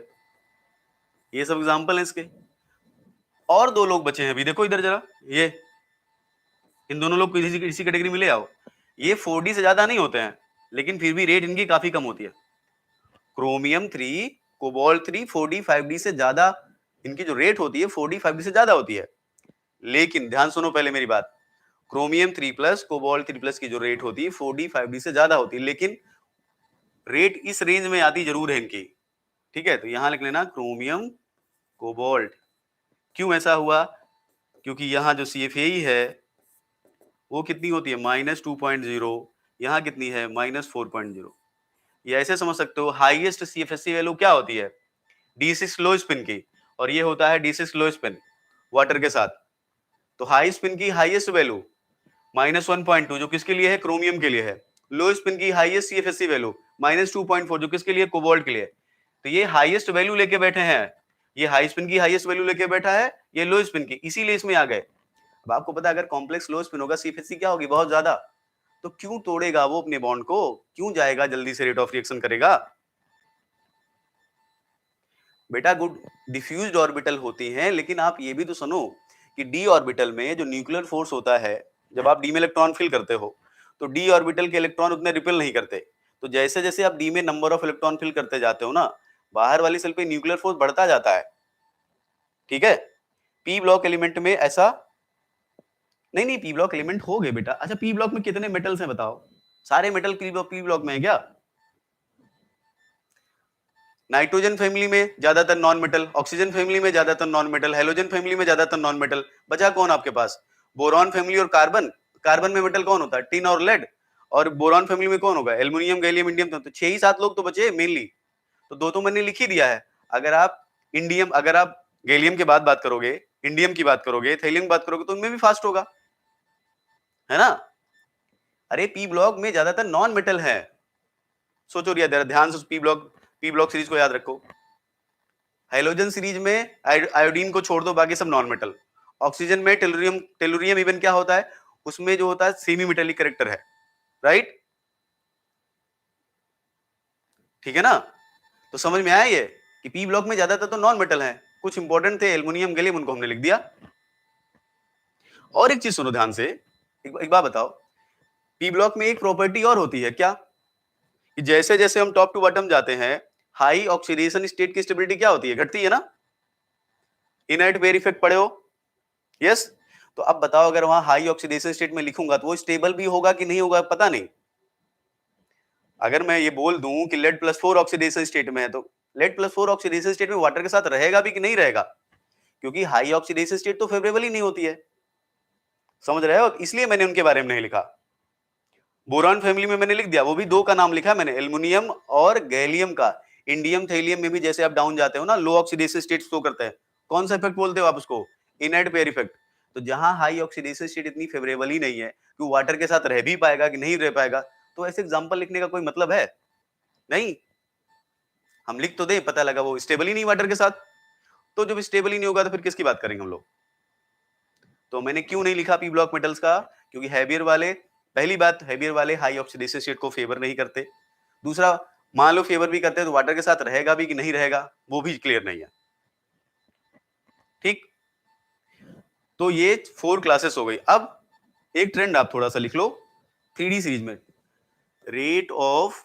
ये सब एग्जांपल है इसके। और 2 लोग बचे हैं अभी, देखो इधर जरा, ये इन दोनों लोग को इसी कैटेगरी में ले आओ। ये 4D से ज्यादा नहीं होते हैं, लेकिन फिर भी रेट इनकी काफी कम होती है। क्रोमियम 3, कोबाल्ट 3 4D 5D से ज्यादा, इनकी जो रेट होती है 4D 5D से ज्यादा होती है। लेकिन ध्यान सुनो पहले मेरी बात, क्रोमियम 3+, कोबाल्ट 3+ की जो रेट होती है 4D 5D से ज्यादा होती है, लेकिन रेट इस रेंज में आती जरूर है इनकी। ठीक है, तो यहां लिख लेना क्रोमियम कोबाल्ट। क्यों ऐसा हुआ, क्योंकि यहाँ जो CFAE है वो कितनी होती है, -2.0, यहाँ कितनी है, -4.0। ये ऐसे समझ सकते हो, हाईएस्ट CFSE वैल्यू क्या होती है, D6 लो स्पिन की, और ये होता है D6 लो स्पिन वाटर के साथ। तो हाई स्पिन की हाईएस्ट वैल्यू -1.2 जो किसके लिए है, क्रोमियम के लिए है। लो स्पिन की हाईएस्ट CFSE वैल्यू -2.4 जो किसके लिए, कोबाल्ट के लिए। तो ये हाईएस्ट वैल्यू लेके बैठे हैं, ये हाई स्पिन की हाईएस्ट वैल्यू लेके बैठा है, ये लो स्पिन की, इसीलिए इसमें आ गए। अब आपको पता है अगर कॉम्प्लेक्स लो स्पिन होगा CFSE क्या होगी, बहुत ज्यादा, तो क्यों तोड़ेगा वो अपने बॉन्ड को, क्यों जाएगा जल्दी से रेट ऑफ रिएक्शन करेगा। बेटा गुड, डिफ्यूज्ड ऑर्बिटल होती हैं, लेकिन आप ये भी तो सुनो कि d ऑर्बिटल में जो न्यूक्लियर फोर्स होता है, जब आप d में इलेक्ट्रॉन फिल करते हो तो d ऑर्बिटल के इलेक्ट्रॉन उतने रिपेल नहीं करते। तो जैसे जैसे आप d में नंबर ऑफ इलेक्ट्रॉन फिल करते जाते हो ना, बाहर वाली सेल पे न्यूक्लियर फोर्स बढ़ता जाता है। ठीक है, p ब्लॉक एलिमेंट में ऐसा नहीं, p ब्लॉक एलिमेंट हो गए बेटा। अच्छा, p ब्लॉक में कितने मेटल्स हैं बताओ, सारे मेटल p ब्लॉक में है क्या, नाइट्रोजन फैमिली में ज्यादातर नॉन मेटल, ऑक्सीजन फैमिली में ज्यादातर नॉन मेटल, हेलोजन फैमिली में ज्यादातर नॉन मेटल। बचा कौन आपके पास? बोरॉन फैमिली और कार्बन। कार्बन में मेटल कौन होता है? टिन और लेड। और बोरॉन फैमिली में कौन होगा? Aluminium, gallium, indium. तो 6 ही 7 लोग तो बचे मेनली, तो दो तो मैंने लिख ही दिया है। अगर आप गैलियम के बाद बात करोगे, इंडियम की बात करोगे, थैलियम की बात करोगे, तो उनमें भी फास्ट होगा, है ना? अरे पी ब्लॉक में ज्यादातर नॉन मेटल है। सोचो रिया, ध्यान से पी ब्लॉक सीरीज को याद रखो। हाइड्रोजन सीरीज में आयोडीन को छोड़ दो, बाकी सब नॉन मेटल। ऑक्सीजन में टेलुरियम इवन क्या होता है? उसमें जो होता है सेमी मेटेलिक कैरेक्टर है, राइट? ठीक है ना? तो समझ में आया ये कि पी ब्लॉक में ज्यादातर तो नॉन मेटल है, कुछ इंपॉर्टेंट थे एल्युमिनियम, गैलियम, उनको हमने लिख दिया। और एक चीज सुनो ध्यान से, एक बात बताओ, पी ब्लॉक में एक प्रॉपर्टी और होती है क्या, कि जैसे जैसे हम टॉप टू बॉटम जाते हैं, हाई ऑक्सीडेशन स्टेट की स्टेबिलिटी क्या होती है? घटती है ना? इनर्ट वेयर इफेक्ट पढ़े हो? यस। तो अब बताओ, अगर वहां हाई ऑक्सीडेशन स्टेट में लिखूंगा तो वो स्टेबल भी होगा कि नहीं होगा? पता नहीं। अगर मैं ये बोल दूं कि लेड प्लस 4 ऑक्सीडेशन स्टेट में है, तो लेड प्लस 4 ऑक्सीडेशन स्टेट में वाटर के साथ रहेगा भी कि नहीं रहेगा? क्योंकि हाई ऑक्सीडेशन स्टेट तो फेवरेबल ही नहीं होती है। समझ रहे हो? इसलिए मैंने उनके बारे में नहीं लिखा। बोरॉन फैमिली में मैंने लिख दिया, वो भी दो का नाम लिखा है मैंने, एल्युमिनियम और गैलियम का। इंडियम थैलियम में भी जैसे आप डाउन जाते हो ना, लो ऑक्सीडेशन स्टेट शो करते हैं। कौन सा इफेक्ट बोलते हो आप उसको? Inert pair effect. तो जहां हाई ऑक्सीडेशन स्टेट इतनी फेवरेबल ही नहीं है कि वाटर के साथ रह भी पाएगा कि नहीं रह पाएगा, तो ऐसे एग्जांपल लिखने का कोई मतलब है नहीं। हम लिख तो दे, पता लगा वो स्टेबल ही नहीं वाटर के साथ। तो जब स्टेबल ही नहीं होगा तो फिर किसकी बात करेंगे हम लोग? तो मैंने क्यों नहीं लिखा पी ब्लॉक मेटल्स का? क्योंकि हैवियर वाले, पहली बात, हैवियर वाले हाई ऑक्सीडेशन स्टेट को फेवर नहीं करते। दूसरा, मान लो फेवर भी करते हैं तो वाटर के साथ रहेगा भी कि नहीं रहेगा, वो भी क्लियर नहीं है। ठीक, तो ये 4 क्लासेस हो गई। अब एक ट्रेंड आप थोड़ा सा लिख लो 3D सीरीज में, rate of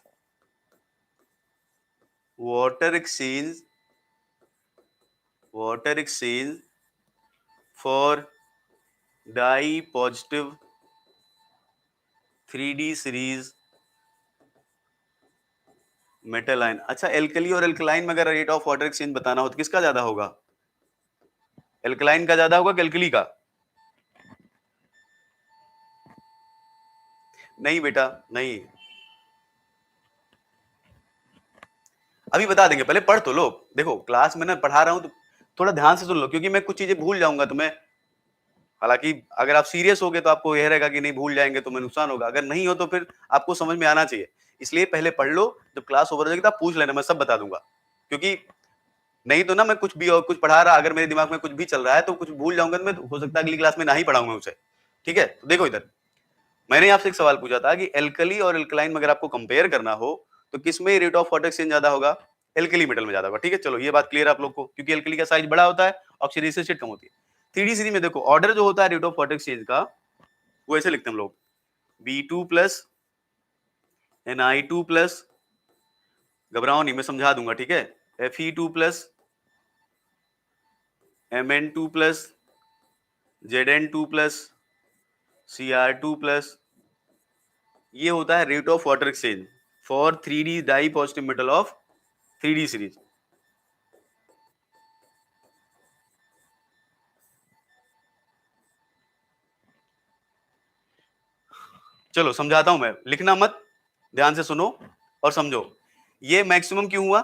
water exchange for dipositive 3D series metal ion. अच्छा, एल्कली और एल्कलाइन में अगर रेट ऑफ वाटर एक्सचेंज बताना हो तो किसका ज्यादा होगा? एल्कलाइन का ज्यादा होगा कि एल्कली का? नहीं बेटा, नहीं, अभी बता देंगे, पहले पढ़ तो लो। देखो क्लास में ना पढ़ा रहा हूं तो थोड़ा ध्यान से सुन लो, क्योंकि मैं कुछ चीजें भूल जाऊंगा तो मैं, हालांकि अगर आप सीरियस हो गए तो आपको यह रहेगा कि नहीं भूल जाएंगे तो मैं नुकसान होगा, अगर नहीं हो तो फिर आपको समझ में आना चाहिए। इसलिए पहले पढ़ लो, जब क्लास ओवर हो जाएगी तो आप पूछ लेना, मैं सब बता दूंगा। क्योंकि नहीं तो ना, मैं कुछ भी और कुछ पढ़ा रहा, अगर मेरे दिमाग में कुछ भी चल रहा है तो कुछ भूल जाऊंगा, तो मैं हो सकता है अगली क्लास में ना ही पढ़ाऊंगा उसे। ठीक है, तो देखो इधर मैंने आपसे एक सवाल पूछा था कि एल्कली और एल्कलाइन में अगर आपको कंपेयर करना हो तो किसमें रेट ऑफ वाटर एक्सचेंज ज्यादा होगा? एल्कली मेटल में ज्यादा होगा। ठीक है, चलो ये बात क्लियर है आप लोग को, क्योंकि एल्कली का साइज बड़ा होता है, ऑक्सीडेशन स्टेट कम होती है। 3D सीरीज में देखो ऑर्डर जो होता है रेट ऑफ वाटर एक्सचेंज का, वो ऐसे लिखते हैं हम लोग, B2 प्लस Ni2 प्लस, घबराओ नहीं मैं समझा दूंगा, ठीक है, Fe2 plus Mn2 plus Zn2 plus Cr2 plus, ये होता है rate of water exchange for 3D dipositive metal of 3D series. चलो समझाता हूं मैं, लिखना मत, ध्यान से सुनो और समझो। ये मैक्सिमम क्यों हुआ?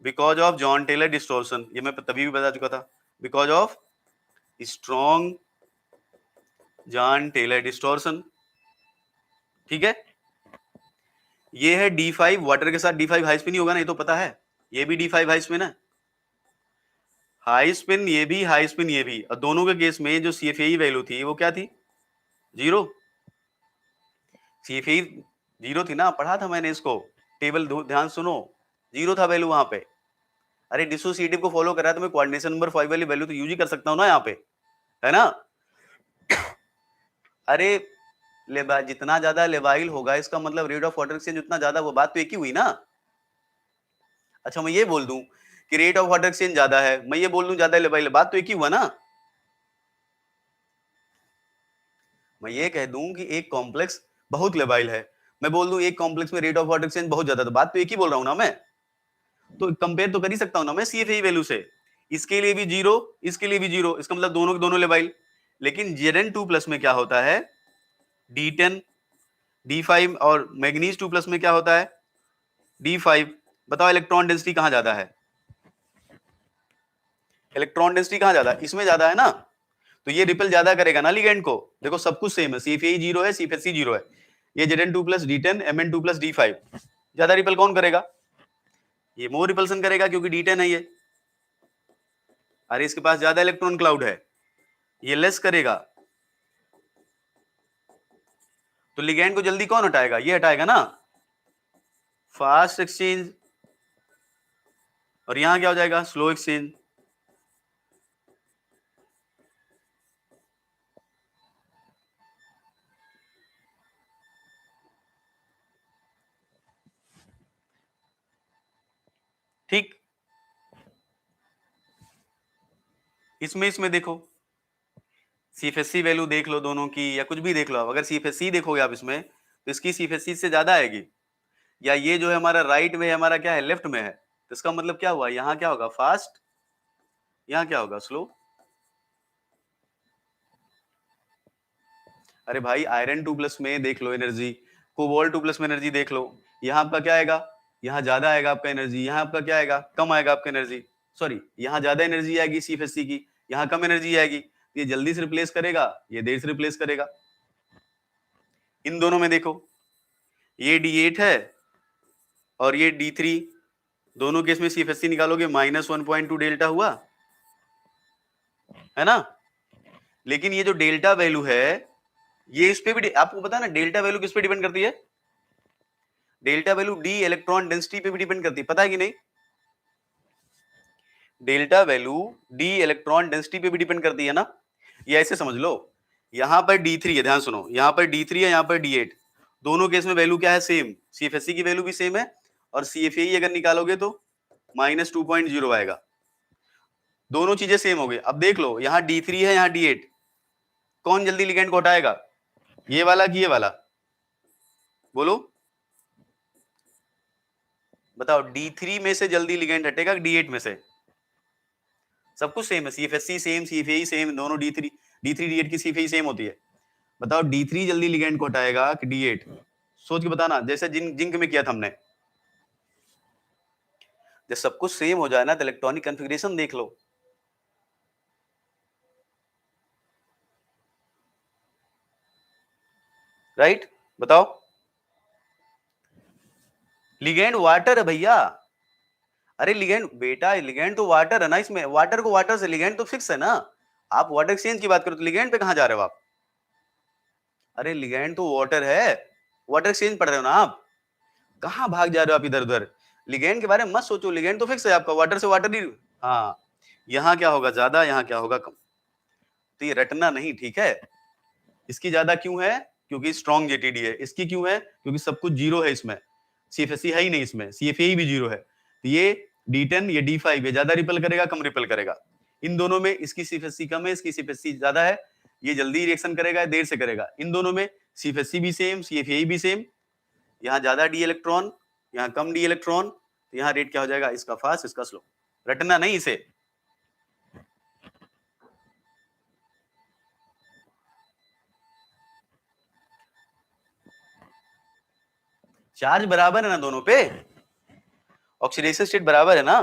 Because of Jahn Teller distortion, ये मैं तभी भी बता चुका था, because of strong Jahn Teller distortion. ठीक है, ये है D5 वाटर के साथ, D5 हाई स्पिन ही होगा ना, ये तो पता है, ये भी D5 हाई स्पिन है, हाई स्पिन ये भी, हाई स्पिन ये भी, और दोनों के केस में जो CFAE वैल्यू थी वो क्या थी? 0। CFAE 0 थी ना, पढ़ा था मैंने इसको, टेबल ध्यान सुनो, 0 था वैल्यू वहां पे। अरे डिसोसिएटिव को फॉलो कर रहा है तो मैं कोऑर्डिनेशन नंबर 5 वाली वैल्यू तो यूज ही कर सकता हूं ना यहाँ पे, है ना? अरे जितना ज्यादा लेवाइल होगा इसका मतलब रेट ऑफ वाटर एक्सचेंज उतना ज्यादा, वो बात तो एक ही हुई ना। अच्छा मैं ये बोल दूं कि रेट ऑफ वाटर एक्सचेंज ज्यादा है, मैं ये बोल दूं ज्यादा लेवाइल, बात तो एक ही हुआ ना। मैं ये कह दूं कि एक कॉम्प्लेक्स बहुत लेवाइल है, मैं बोल दूं एक कॉम्प्लेक्स में रेट ऑफ वाटर एक्सचेंज बहुत ज्यादा, तो बात तो एक ही बोल रहा हूं ना मैं। तो कंपेयर तो कर ही सकता हूं ना मैं CFA वैल्यू से, इसके लिए भी 0, इसके लिए भी 0, इसका मतलब दोनों के दोनों लेवाइल। लेकिन Zn2+ में क्या होता है, D10 D5, और मैग्नीज 2+ में क्या होता है, D5। बताओ इलेक्ट्रॉन डेंसिटी कहां ज्यादा है, इलेक्ट्रॉन डेंसिटी कहां ज्यादा है, इसमें ज्यादा है ना, तो ये रिपल ज्यादा करेगा ना लिगेंड को। देखो सब कुछ सेम है, CFA 0 है, CFSC 0 है, ये Zn2+ D10 Mn2+ D5, ज्यादा रिपल कौन करेगा, ये मोर रिपल्सन करेगा क्योंकि D10 है ये। अरे इसके पास ज्यादा इलेक्ट्रॉन क्लाउड है, ये लेस करेगा, तो लिगेंड को जल्दी कौन हटाएगा, ये हटाएगा ना, फास्ट एक्सचेंज। और यहां क्या हो जाएगा, स्लो एक्सचेंज। ठीक, इसमें इसमें देखो CFSC वैल्यू देख लो दोनों की, या कुछ भी देख लो आप, अगर CFSC देखोगे आप इसमें तो इसकी CFSC से ज्यादा आएगी, या ये जो है हमारा राइट में है, हमारा क्या है, लेफ्ट में है, तो इसका मतलब क्या हुआ, यहाँ क्या होगा फास्ट, यहाँ क्या होगा स्लो। अरे भाई आयरन 2+ में देख लो एनर्जी, कोबाल्ट 2+ में एनर्जी देख लो, यहाँ आपका क्या आएगा, यहाँ ज्यादा आएगा आपका एनर्जी, यहाँ आपका क्या आएगा, कम आएगा आपका एनर्जी, सॉरी यहाँ ज्यादा एनर्जी आएगी CFSC की, यहाँ कम एनर्जी आएगी, ये जल्दी से रिप्लेस करेगा, ये देर से रिप्लेस करेगा। इन दोनों में देखो, ये D8 है और ये D3, दोनों केस में CFSC निकालोगे -1.2 डेल्टा हुआ है ना। लेकिन ये जो डेल्टा वैल्यू है, ये इस पे भी आपको पता है ना, डेल्टा वैल्यू किस पे डिपेंड करती है, delta value D electron density पे भी डिपेंड करती है, पता है कि नहीं, delta value D electron density पे भी डिपेंड करती है ना। ये ऐसे समझ लो, यहां पर D3 है, ध्यान सुनो, यहां पर D3 है, यहां पर D8, दोनों केस में वैल्यू क्या है, सेम, CFSC की वैल्यू भी सेम है, और CFAE अगर निकालोगे तो -2.0 आएगा, दोनों चीजें सेम हो गई। अब देख लो यहाँ D3 है, यहाँ D8, कौन जल्दी लिगेंड को हटाएगा, ये वाला कि ये वाला, बोलो बताओ, D3 में से जल्दी लिगेंड हटेगा D8 में से, सब कुछ सेम है, CFSC सेम, CFAE सेम, दोनों D3 D8 की CFAE सेम होती है। बताओ D3 जल्दी लिगेंड को हटाएगा कि D8, सोच के बताना, जैसे जिंक में किया था हमने। जब सब कुछ सेम हो जाए ना तो इलेक्ट्रॉनिक कॉन्फ़िगरेशन देख लो, राइट, बताओ, लिगेंड वाटर है भैया, अरे लिगेंड बेटा, लिगेंड तो वाटर है ना, इसमें वाटर को वाटर से, लिगेंड तो फिक्स है ना। आप वाटर एक्सचेंज की बात करो तो लिगेंड पे कहां जा रहे हो आप, अरे लिगेंड तो वाटर है, वाटर एक्सचेंज पढ़ रहे हो ना आप, कहां भाग जा रहे हो आप इधर उधर, लिगेंड के बारे में मत सोचो, लिगेंड तो फिक्स है आपका, वाटर से वाटर ही। हाँ, यहाँ क्या होगा ज्यादा, यहाँ क्या होगा कम, तो ये रटना नहीं, ठीक है। इसकी ज्यादा क्यों है, क्योंकि स्ट्रॉन्ग जेटीडी है, इसकी क्यों है, क्योंकि सब कुछ जीरो है इसमें, CFSC है ही नहीं इसमें, CFAE भी जीरो है, तो ये D10 ये D5 ये ज्यादा रिपल करेगा कम रिपल करेगा, इन दोनों में इसकी CFSC कम है, इसकी CFSC ज्यादा है, ये जल्दी रिएक्शन करेगा देर से करेगा, इन दोनों में CFSC भी सेम, CFAE भी सेम, यहाँ ज्यादा डी इलेक्ट्रॉन, यहाँ कम डी इलेक्ट्रॉन, तो यहाँ रेट क्या हो जाएगा, इसका फास्ट इसका स्लो, रटना नहीं इसे। चार्ज बराबर है ना दोनों पे, ऑक्सीडेशन स्टेट बराबर है ना,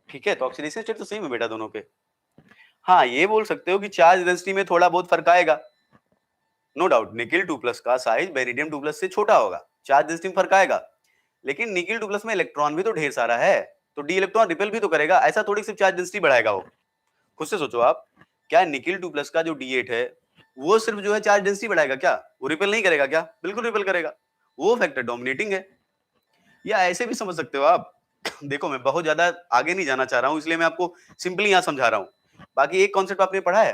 ठीक है, तो ऑक्सीडेशन स्टेट तो सेम है बेटा दोनों पे। हाँ ये बोल सकते हो कि चार्ज डेंसिटी में थोड़ा बहुत फर्क आएगा, नो डाउट, निकिल 2+ का साइज बेरिडियम 2+ से छोटा होगा, चार्ज डेंसिटी में फर्क आएगा, लेकिन निकिल 2+ में इलेक्ट्रॉन भी तो ढेर सारा है, तो डी इलेक्ट्रॉन रिपेल भी तो करेगा, ऐसा थोड़ी सिर्फ चार्ज डेंसिटी बढ़ाएगा वो, खुद से सोचो आप, क्या निकिल 2+ का जो D8 है वो सिर्फ जो है चार्ज डेंसिटी बढ़ाएगा क्या, वो रिपेल नहीं करेगा क्या, बिल्कुल रिपेल करेगा, वो फैक्टर डोमिनेटिंग है। या ऐसे भी समझ सकते हो आप देखो मैं बहुत ज्यादा आगे नहीं जाना चाह रहा हूं, इसलिए मैं आपको सिंपली यहां समझा रहा हूं, बाकी एक कॉन्सेप्ट आपने पढ़ा है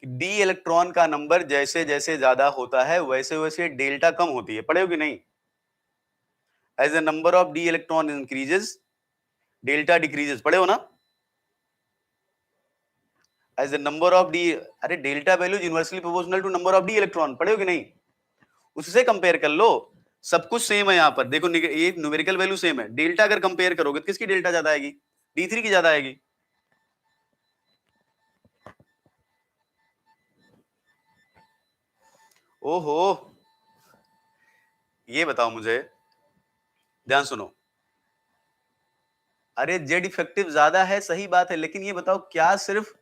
कि डी इलेक्ट्रॉन का नंबर जैसे जैसे ज्यादा होता है वैसे वैसे डेल्टा कम होती है, पढ़े हो कि नहीं, as the number of D electron increases delta decreases, पढ़े हो ना। As the number of D, अरे delta value universally proportional to number of D electron, पढ़े हो कि नहीं? उससे कंपेयर कर लो, सब कुछ सेम है यहाँ पर। देखो ये न्यूमेरिकल वैल्यू सेम है, डेल्टा अगर कंपेयर करोगे तो किसकी डेल्टा ज्यादा आएगी? D3 की ज्यादा आएगी। ओहो, ये बताओ मुझे, ध्यान सुनो। अरे जेड इफेक्टिव ज्यादा है, सही बात है, लेकिन ये बताओ क्या सिर्फ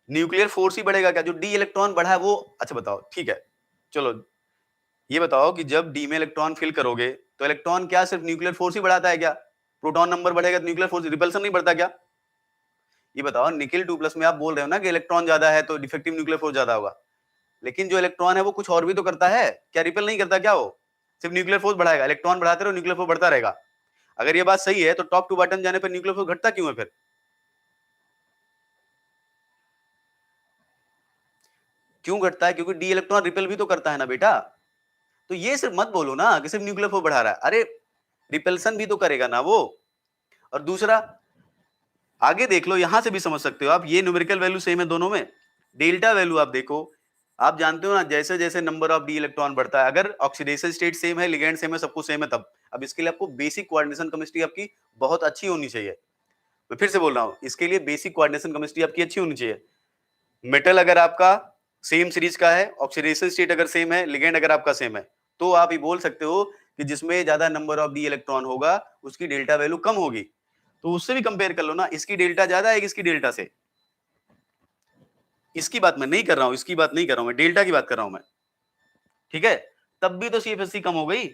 न्यूक्लियर फोर्स ही बढ़ेगा क्या? जो डी इलेक्ट्रॉन बढ़ा है वो, अच्छा बताओ, ठीक है चलो ये बताओ कि जब डी में इलेक्ट्रॉन फिल करोगे तो इलेक्ट्रॉन क्या सिर्फ न्यूक्लियर फोर्स ही बढ़ाता है क्या? प्रोटॉन नंबर बढ़ेगा तो न्यूक्लियर फोर्स, रिपल्सन नहीं बढ़ता क्या? ये बताओ, निकेल 2+ में आप बोल रहे हो ना कि इलेक्ट्रॉन ज्यादा है तो डिफेक्टिव न्यूक्लियर फोर्स ज्यादा होगा, लेकिन जो इलेक्ट्रॉन है वो कुछ और भी तो करता है क्या? रिपेल नहीं करता क्या? वो सिर्फ न्यूक्लियर फोर्स बढ़ाएगा, इलेक्ट्रॉन बढ़ाते रहो न्यूक्लियर फोर्स बढ़ता रहेगा। अगर ये बात सही है तो टॉप टू बॉटम जाने पर न्यूक्लियर फोर्स घटता क्यों है फिर? क्यों घटता है? क्योंकि डी इलेक्ट्रॉन रिपेल भी तो करता है ना बेटा। तो ये सिर्फ मत बोलो ना कि सिर्फ न्यूक्लियर फोर्स बढ़ा रहा है, अरे रिपल्सन भी तो करेगा ना वो। और दूसरा, आगे देख लो, यहां से भी समझ सकते हो आप, ये न्यूमेरिकल वैल्यू सेम है दोनों में। डेल्टा वैल्यू आप देखो, आप जानते हो ना जैसे जैसे नंबर ऑफ डी इलेक्ट्रॉन बढ़ता है, अगर ऑक्सीडेशन स्टेट सेम है, लिगेंड सेम है, सब कुछ सेम है तब। अब इसके लिए आपको बेसिक कोऑर्डिनेशन केमिस्ट्री आपकी बहुत अच्छी होनी चाहिए। मैं फिर से बोल रहा हूं, इसके लिए बेसिक कोऑर्डिनेशन केमिस्ट्री आपकी अच्छी होनी चाहिए। मेटल अगर आपका सेम सीरीज का है, ऑक्सीडेशन स्टेट अगर सेम है, लिगेंड अगर आपका सेम है, तो आप ये बोल सकते हो कि जिसमें ज्यादा नंबर ऑफ डी इलेक्ट्रॉन होगा उसकी डेल्टा वैल्यू कम होगी। तो उससे भी कंपेयर कर लो ना, इसकी डेल्टा ज्यादा है इसकी डेल्टा से। इसकी बात मैं नहीं कर रहा हूं, इसकी बात नहीं कर रहा हूं मैं, डेल्टा की बात कर रहा हूं मैं, ठीक है? तब भी तो सीएफएससी कम हो गई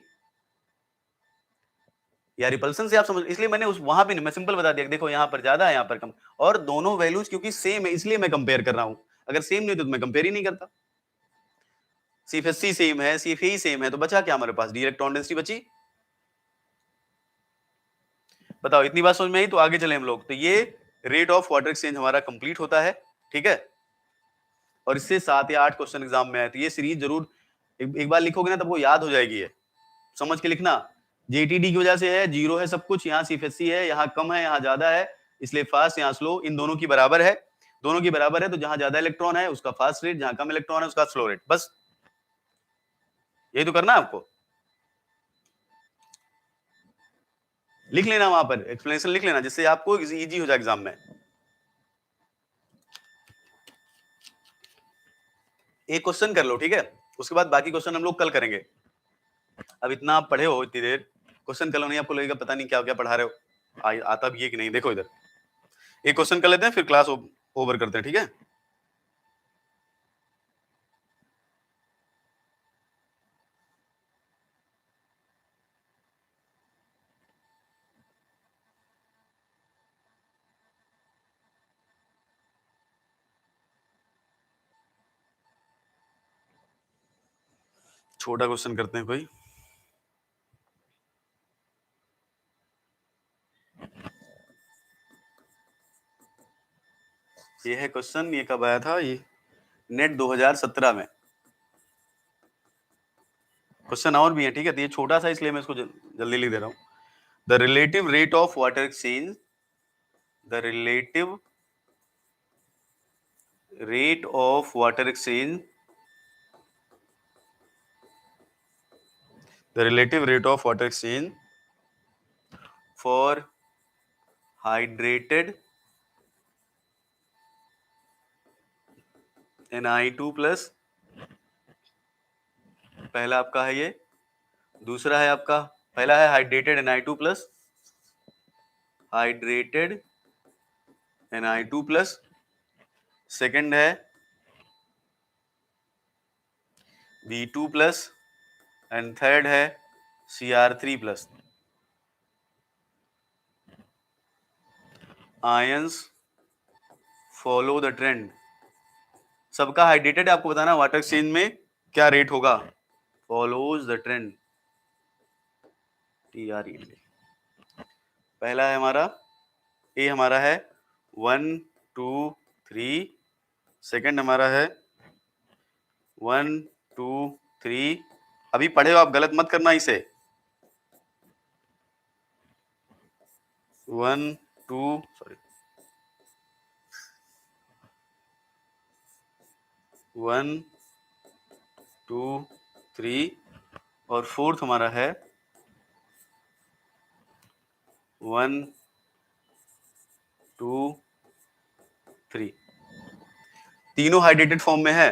या रिपल्सन से आप समझ, इसलिए मैंने उस वहां पे नहीं, मैं सिंपल बता दिया, देखो यहाँ पर ज्यादा है यहाँ पर कम, और दोनों वैल्यूज क्योंकि सेम है इसलिए मैं कंपेयर कर रहा हूं। अगर सेम नहीं तो मैं कंपेयर ही नहीं करता। सीएफएससी सेम है, सीएफए सेम है, तो बचा क्या हमारे पास? डी इलेक्ट्रॉन डेंसिटी बची। बताओ, इतनी बात समझ में आई? तो आगे चले हम लोग। तो ये रेट ऑफ वाटर एक्सचेंज हमारा कंप्लीट होता है, ठीक है? और इससे 7 या 8 क्वेश्चन एग्जाम में आए, तो ये सीरीज जरूर एक बार लिखोगे ना तब वो याद हो जाएगी। ये समझ के लिखना, जेटीडी की वजह से है, जीरो है सब कुछ, यहाँ सीएफएससी है, यहाँ कम है यहाँ ज्यादा है, इसलिए फास्ट यहाँ स्लो, इन दोनों की बराबर है। दोनों की बराबर है तो जहां ज्यादा इलेक्ट्रॉन है उसका फास्ट रेट, जहां कम इलेक्ट्रॉन है उसका स्लो रेट, बस यही तो करना है आपको। लिख लेना वहां पर, एक्सप्लेनेशन लिख लेना, जिससे आपको इजी हो जाए एग्जाम में। एक क्वेश्चन कर लो, ठीक है? उसके बाद बाकी क्वेश्चन हम लोग कल करेंगे। अब इतना आप पढ़े हो इतनी देर, क्वेश्चन कल नहीं, आपको लगेगा पता नहीं क्या क्या पढ़ा रहे हो, आता भी है कि नहीं। देखो इधर एक क्वेश्चन कर लेते हैं, फिर क्लास ओवर करते हैं, ठीक है? छोटा क्वेश्चन करते हैं कोई। ये है क्वेश्चन, ये कब आया था? ये नेट 2017 में। क्वेश्चन और भी है, ठीक है? तो ये छोटा सा इसलिए मैं इसको जल्दी लिख दे रहा हूँ। The relative rate of water exchange, the relative rate of water exchange, the relative rate of water exchange for hydrated Na2 plus, पहला आपका है ये, दूसरा है आपका, पहला है hydrated Na2 plus, hydrated Na2 plus, second है V2 प्लस, एंड थर्ड है Cr3 plus. Ions follow the trend, सबका हाइड्रेटेड, आपको बताना वाटर एक्सचेंज में क्या रेट होगा। Follows the trend, TRE। पहला है हमारा, ए हमारा है 1 2 3, सेकेंड हमारा है 1 2 3। अभी पढ़े हो आप, गलत मत करना इसे। 1 2, सॉरी, 1 2 3 और फोर्थ हमारा है 1 2 3। तीनों हाइड्रेटेड फॉर्म में है।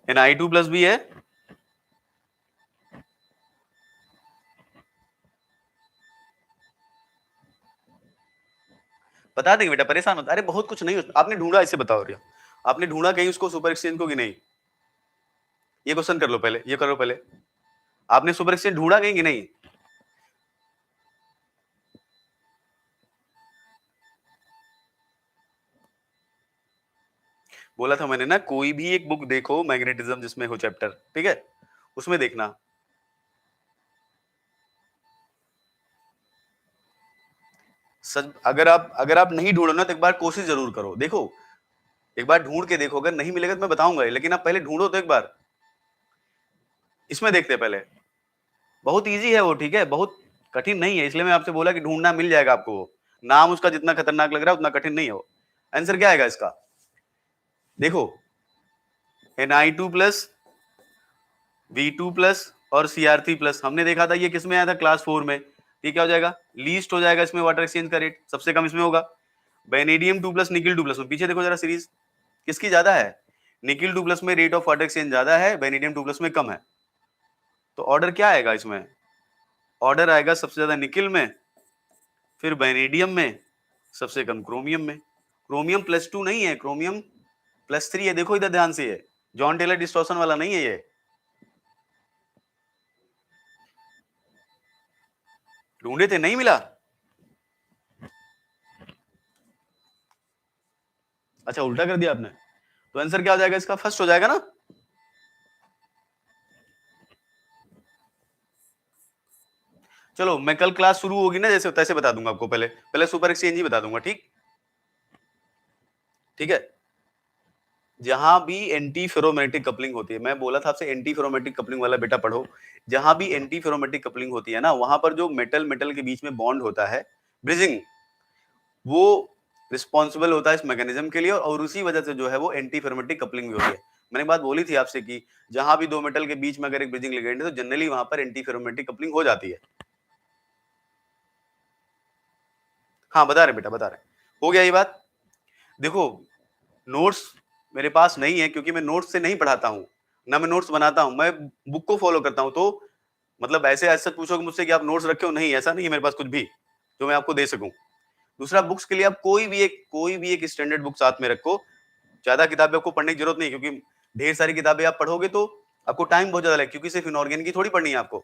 Na2+ भी है, बता देंगे बेटा, परेशान होता। अरे बहुत कुछ नहीं, आपने ढूंढा, इससे बताओ रिया, आपने ढूंढा कहीं उसको सुपर एक्सचेंज को कि नहीं? ये क्वेश्चन कर लो पहले, ये करो पहले, आपने सुपर एक्सचेंज ढूंढा कहीं कि नहीं? बोला था मैंने ना, कोई भी एक बुक देखो मैग्नेटिज्म जिसमें हो चैप्टर, ठीक है, उसमें देखना। सच, अगर आप नहीं ढूंढो ना तो एक बार कोशिश जरूर करो, देखो एक बार ढूंढ के देखो, अगर नहीं मिलेगा तो मैं बताऊंगा, लेकिन आप पहले ढूंढो तो एक बार। इसमें देखते हैं पहले, बहुत इजी है वो, ठीक है, बहुत कठिन नहीं है, इसलिए मैं आपसे बोला कि ढूंढना, मिल जाएगा आपको वो। नाम उसका जितना खतरनाक लग रहा है उतना कठिन नहीं है वो। आंसर क्या आएगा इसका? देखो, Na2+ V2+ और Cr3+, हमने देखा था ये किसमें आया था, क्लास 4 में। ये क्या हो जाएगा, लीस्ट हो जाएगा इसमें, वाटर एक्सचेंज का रेट सबसे कम इसमें होगा। वेनेडियम 2+ निकिल 2+ में, पीछे देखो जरा सीरीज, किसकी ज्यादा है? निकिल 2+ में रेट ऑफ वाटर एक्सचेंज ज्यादा है, वेनेडियम 2+ में कम है। तो ऑर्डर क्या आएगा इसमें? ऑर्डर आएगा सबसे ज्यादा निकिल में, फिर वेनेडियम में, सबसे कम क्रोमियम में। क्रोमियम +2 नहीं है, क्रोमियम +3 है, देखो इधर ध्यान से, है जॉन टेलर डिस्टॉर्शन वाला नहीं है ये। ढूंढे थे, नहीं मिला? अच्छा, उल्टा कर दिया आपने, तो आंसर क्या हो जाएगा इसका, फर्स्ट हो जाएगा ना। चलो मैं कल क्लास शुरू होगी ना जैसे तैसे बता दूंगा आपको, पहले पहले सुपर एक्सचेंज ही बता दूंगा, ठीक, ठीक है। जहां भी एंटी फेरोमैग्नेटिक कपलिंग होती है, मैं बोला था आपसे एंटी फेरोमैग्नेटिक कपलिंग वाला बेटा पढ़ो, जहां भी एंटी फेरोमैग्नेटिक कपलिंग होती है ना, वहां पर जो मेटल मेटल के बीच में बॉन्ड होता है, ब्रिजिंग, वो रिस्पॉन्सिबल होता है इस मैकेनिज्म के लिए, और उसी वजह से जो है वो एंटी फेरोमैग्नेटिक कपलिंग भी होती है। मैंने बात बोली थी आपसे कि जहां भी दो मेटल के बीच में अगर एक ब्रिजिंग लिगेंड है तो जनरली वहां पर एंटी फेरोमैग्नेटिक कपलिंग हो जाती है। हाँ बता रहे बेटा, बता रहे, हो गया ये बात। देखो, नोट्स मेरे पास नहीं है, क्योंकि मैं नोट्स से नहीं पढ़ाता हूँ, ना मैं नोट्स बनाता हूँ, मैं बुक को फॉलो करता हूँ। तो मतलब ऐसे ऐसे पूछोगे मुझसे कि आप नोट्स रखे हो, नहीं, ऐसा नहीं है मेरे पास कुछ भी जो मैं आपको दे सकूं। दूसरा, बुक्स के लिए आप कोई भी एक स्टैंडर्ड बुक साथ में रखो। ज्यादा किताबें आपको पढ़ने की जरूरत नहीं, क्योंकि ढेर सारी किताबें आप पढ़ोगे तो आपको टाइम बहुत ज्यादा लगेगा, क्योंकि सिर्फ इनऑर्गेनिक की थोड़ी पढ़नी है आपको।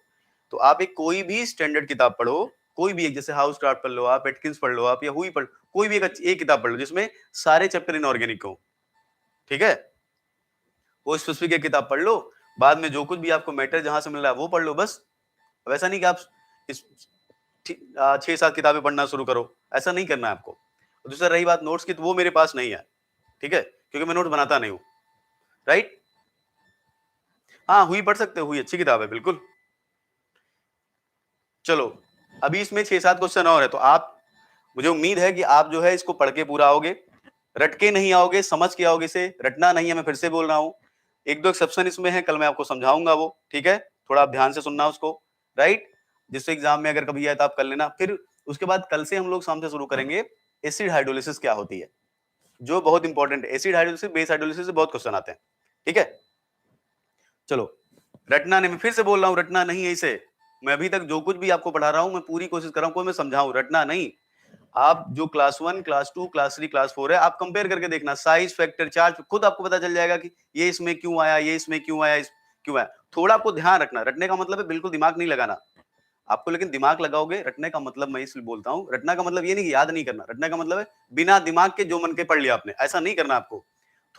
तो आप एक कोई भी स्टैंडर्ड किताब पढ़ो, कोई भी एक, जैसे हाउस क्राफ्ट पढ़ लो आप, एटकिंस पढ़ लो आप, या हुई पढ़, कोई भी एक किताब पढ़ लो जिसमें सारे चैप्टर इनऑर्गेनिक हो, ठीक है, वो स्पेसिफिक एक किताब पढ़ लो। बाद में जो कुछ भी आपको मैटर जहां से मिल रहा है वो पढ़ लो बस। अब ऐसा नहीं कि आप इस 6-7 किताबें पढ़ना शुरू करो, ऐसा नहीं करना है आपको। और दूसरा, रही बात नोट्स की, तो वो मेरे पास नहीं है, ठीक है, क्योंकि मैं नोट्स बनाता नहीं हूँ, राइट। हाँ, हुई पढ़ सकते हो, हुई अच्छी किताब है बिल्कुल। चलो, अभी इसमें 6-7 क्वेश्चन और है, तो आप, मुझे उम्मीद है कि आप जो है इसको पढ़ के पूरा आओगे, रट के नहीं आओगे, समझ के आओगे। इसे रटना नहीं है, मैं फिर से बोल रहा हूँ। एक दो एक्सेप्शन इसमें है, कल मैं आपको समझाऊंगा वो, ठीक है, थोड़ा आप ध्यान से सुनना उसको, राइट, जिससे एग्जाम में अगर कभी आए तो आप कर लेना। फिर उसके बाद कल से हम लोग शाम से शुरू करेंगे एसिड हाइड्रोलिसिस क्या होती है, जो बहुत इंपॉर्टेंट है। एसिड हाइड्रोलिसिस, बेस हाइड्रोलिसिस से बहुत क्वेश्चन आते हैं, ठीक है। चलो, रटना नहीं, मैं फिर से बोल रहा हूँ, रटना नहीं है इसे। मैं अभी तक जो कुछ भी आपको पढ़ा रहा हूँ, मैं पूरी कोशिश कर रहा हूँ, कोई मैं समझाऊं, रटना नहीं। आप जो क्लास 1, क्लास 2, क्लास 3, क्लास 4 है, आप कंपेयर करके देखना, साइज फैक्टर चार्ज, खुद आपको पता चल जाएगा कि ये इसमें क्यों आया, ये इसमें क्यों आया, क्यों आया। थोड़ा आपको ध्यान रखना, रटने का मतलब है बिल्कुल दिमाग नहीं लगाना आपको, लेकिन दिमाग लगाओगे। रटने का मतलब, मैं इसलिए बोलता हूँ, रटने का मतलब ये नहीं कि याद नहीं करना, रटने का मतलब है बिना दिमाग के जो मन के पढ़ लिया आपने, ऐसा नहीं करना आपको।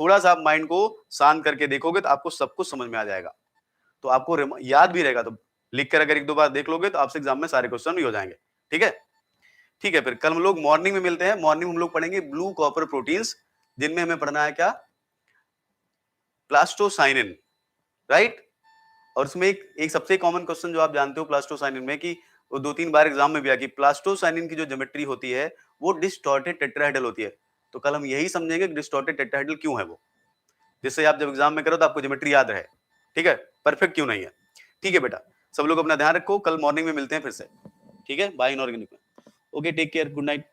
थोड़ा सा आप माइंड को शांत करके देखोगे तो आपको सब कुछ समझ में आ जाएगा, तो आपको याद भी रहेगा। तो लिख कर अगर एक दो बार देख लोगे तो आपसे एग्जाम में सारे क्वेश्चन भी हो जाएंगे, ठीक है। ठीक है, फिर कल हम लोग मॉर्निंग में मिलते हैं। मॉर्निंग में हम लोग पढ़ेंगे ब्लू कॉपर प्रोटीन्स, जिनमें हमें पढ़ना है क्या, प्लास्टोसाइनिन, राइट। और उसमें एक सबसे कॉमन क्वेश्चन जो आप जानते हो प्लास्टोसाइनिन में, कि वो 2-3 बार एग्जाम में भी आया कि प्लास्टोसाइनिन की जो ज्योमेट्री होती है वो डिस्टॉर्टेड टेट्राहेड्रल होती है। तो कल हम यही समझेंगे कि डिस्टॉर्टेड टेट्राहेड्रल क्यों है वो, जिससे आप जब एग्जाम में करो तो आपको ज्योमेट्री याद रहे, ठीक है, परफेक्ट क्यों नहीं है। ठीक है बेटा, सब लोग अपना ध्यान रखो, कल मॉर्निंग में मिलते हैं फिर से, ठीक है, बाय इनऑर्गेनिक में। Okay, take care, good night.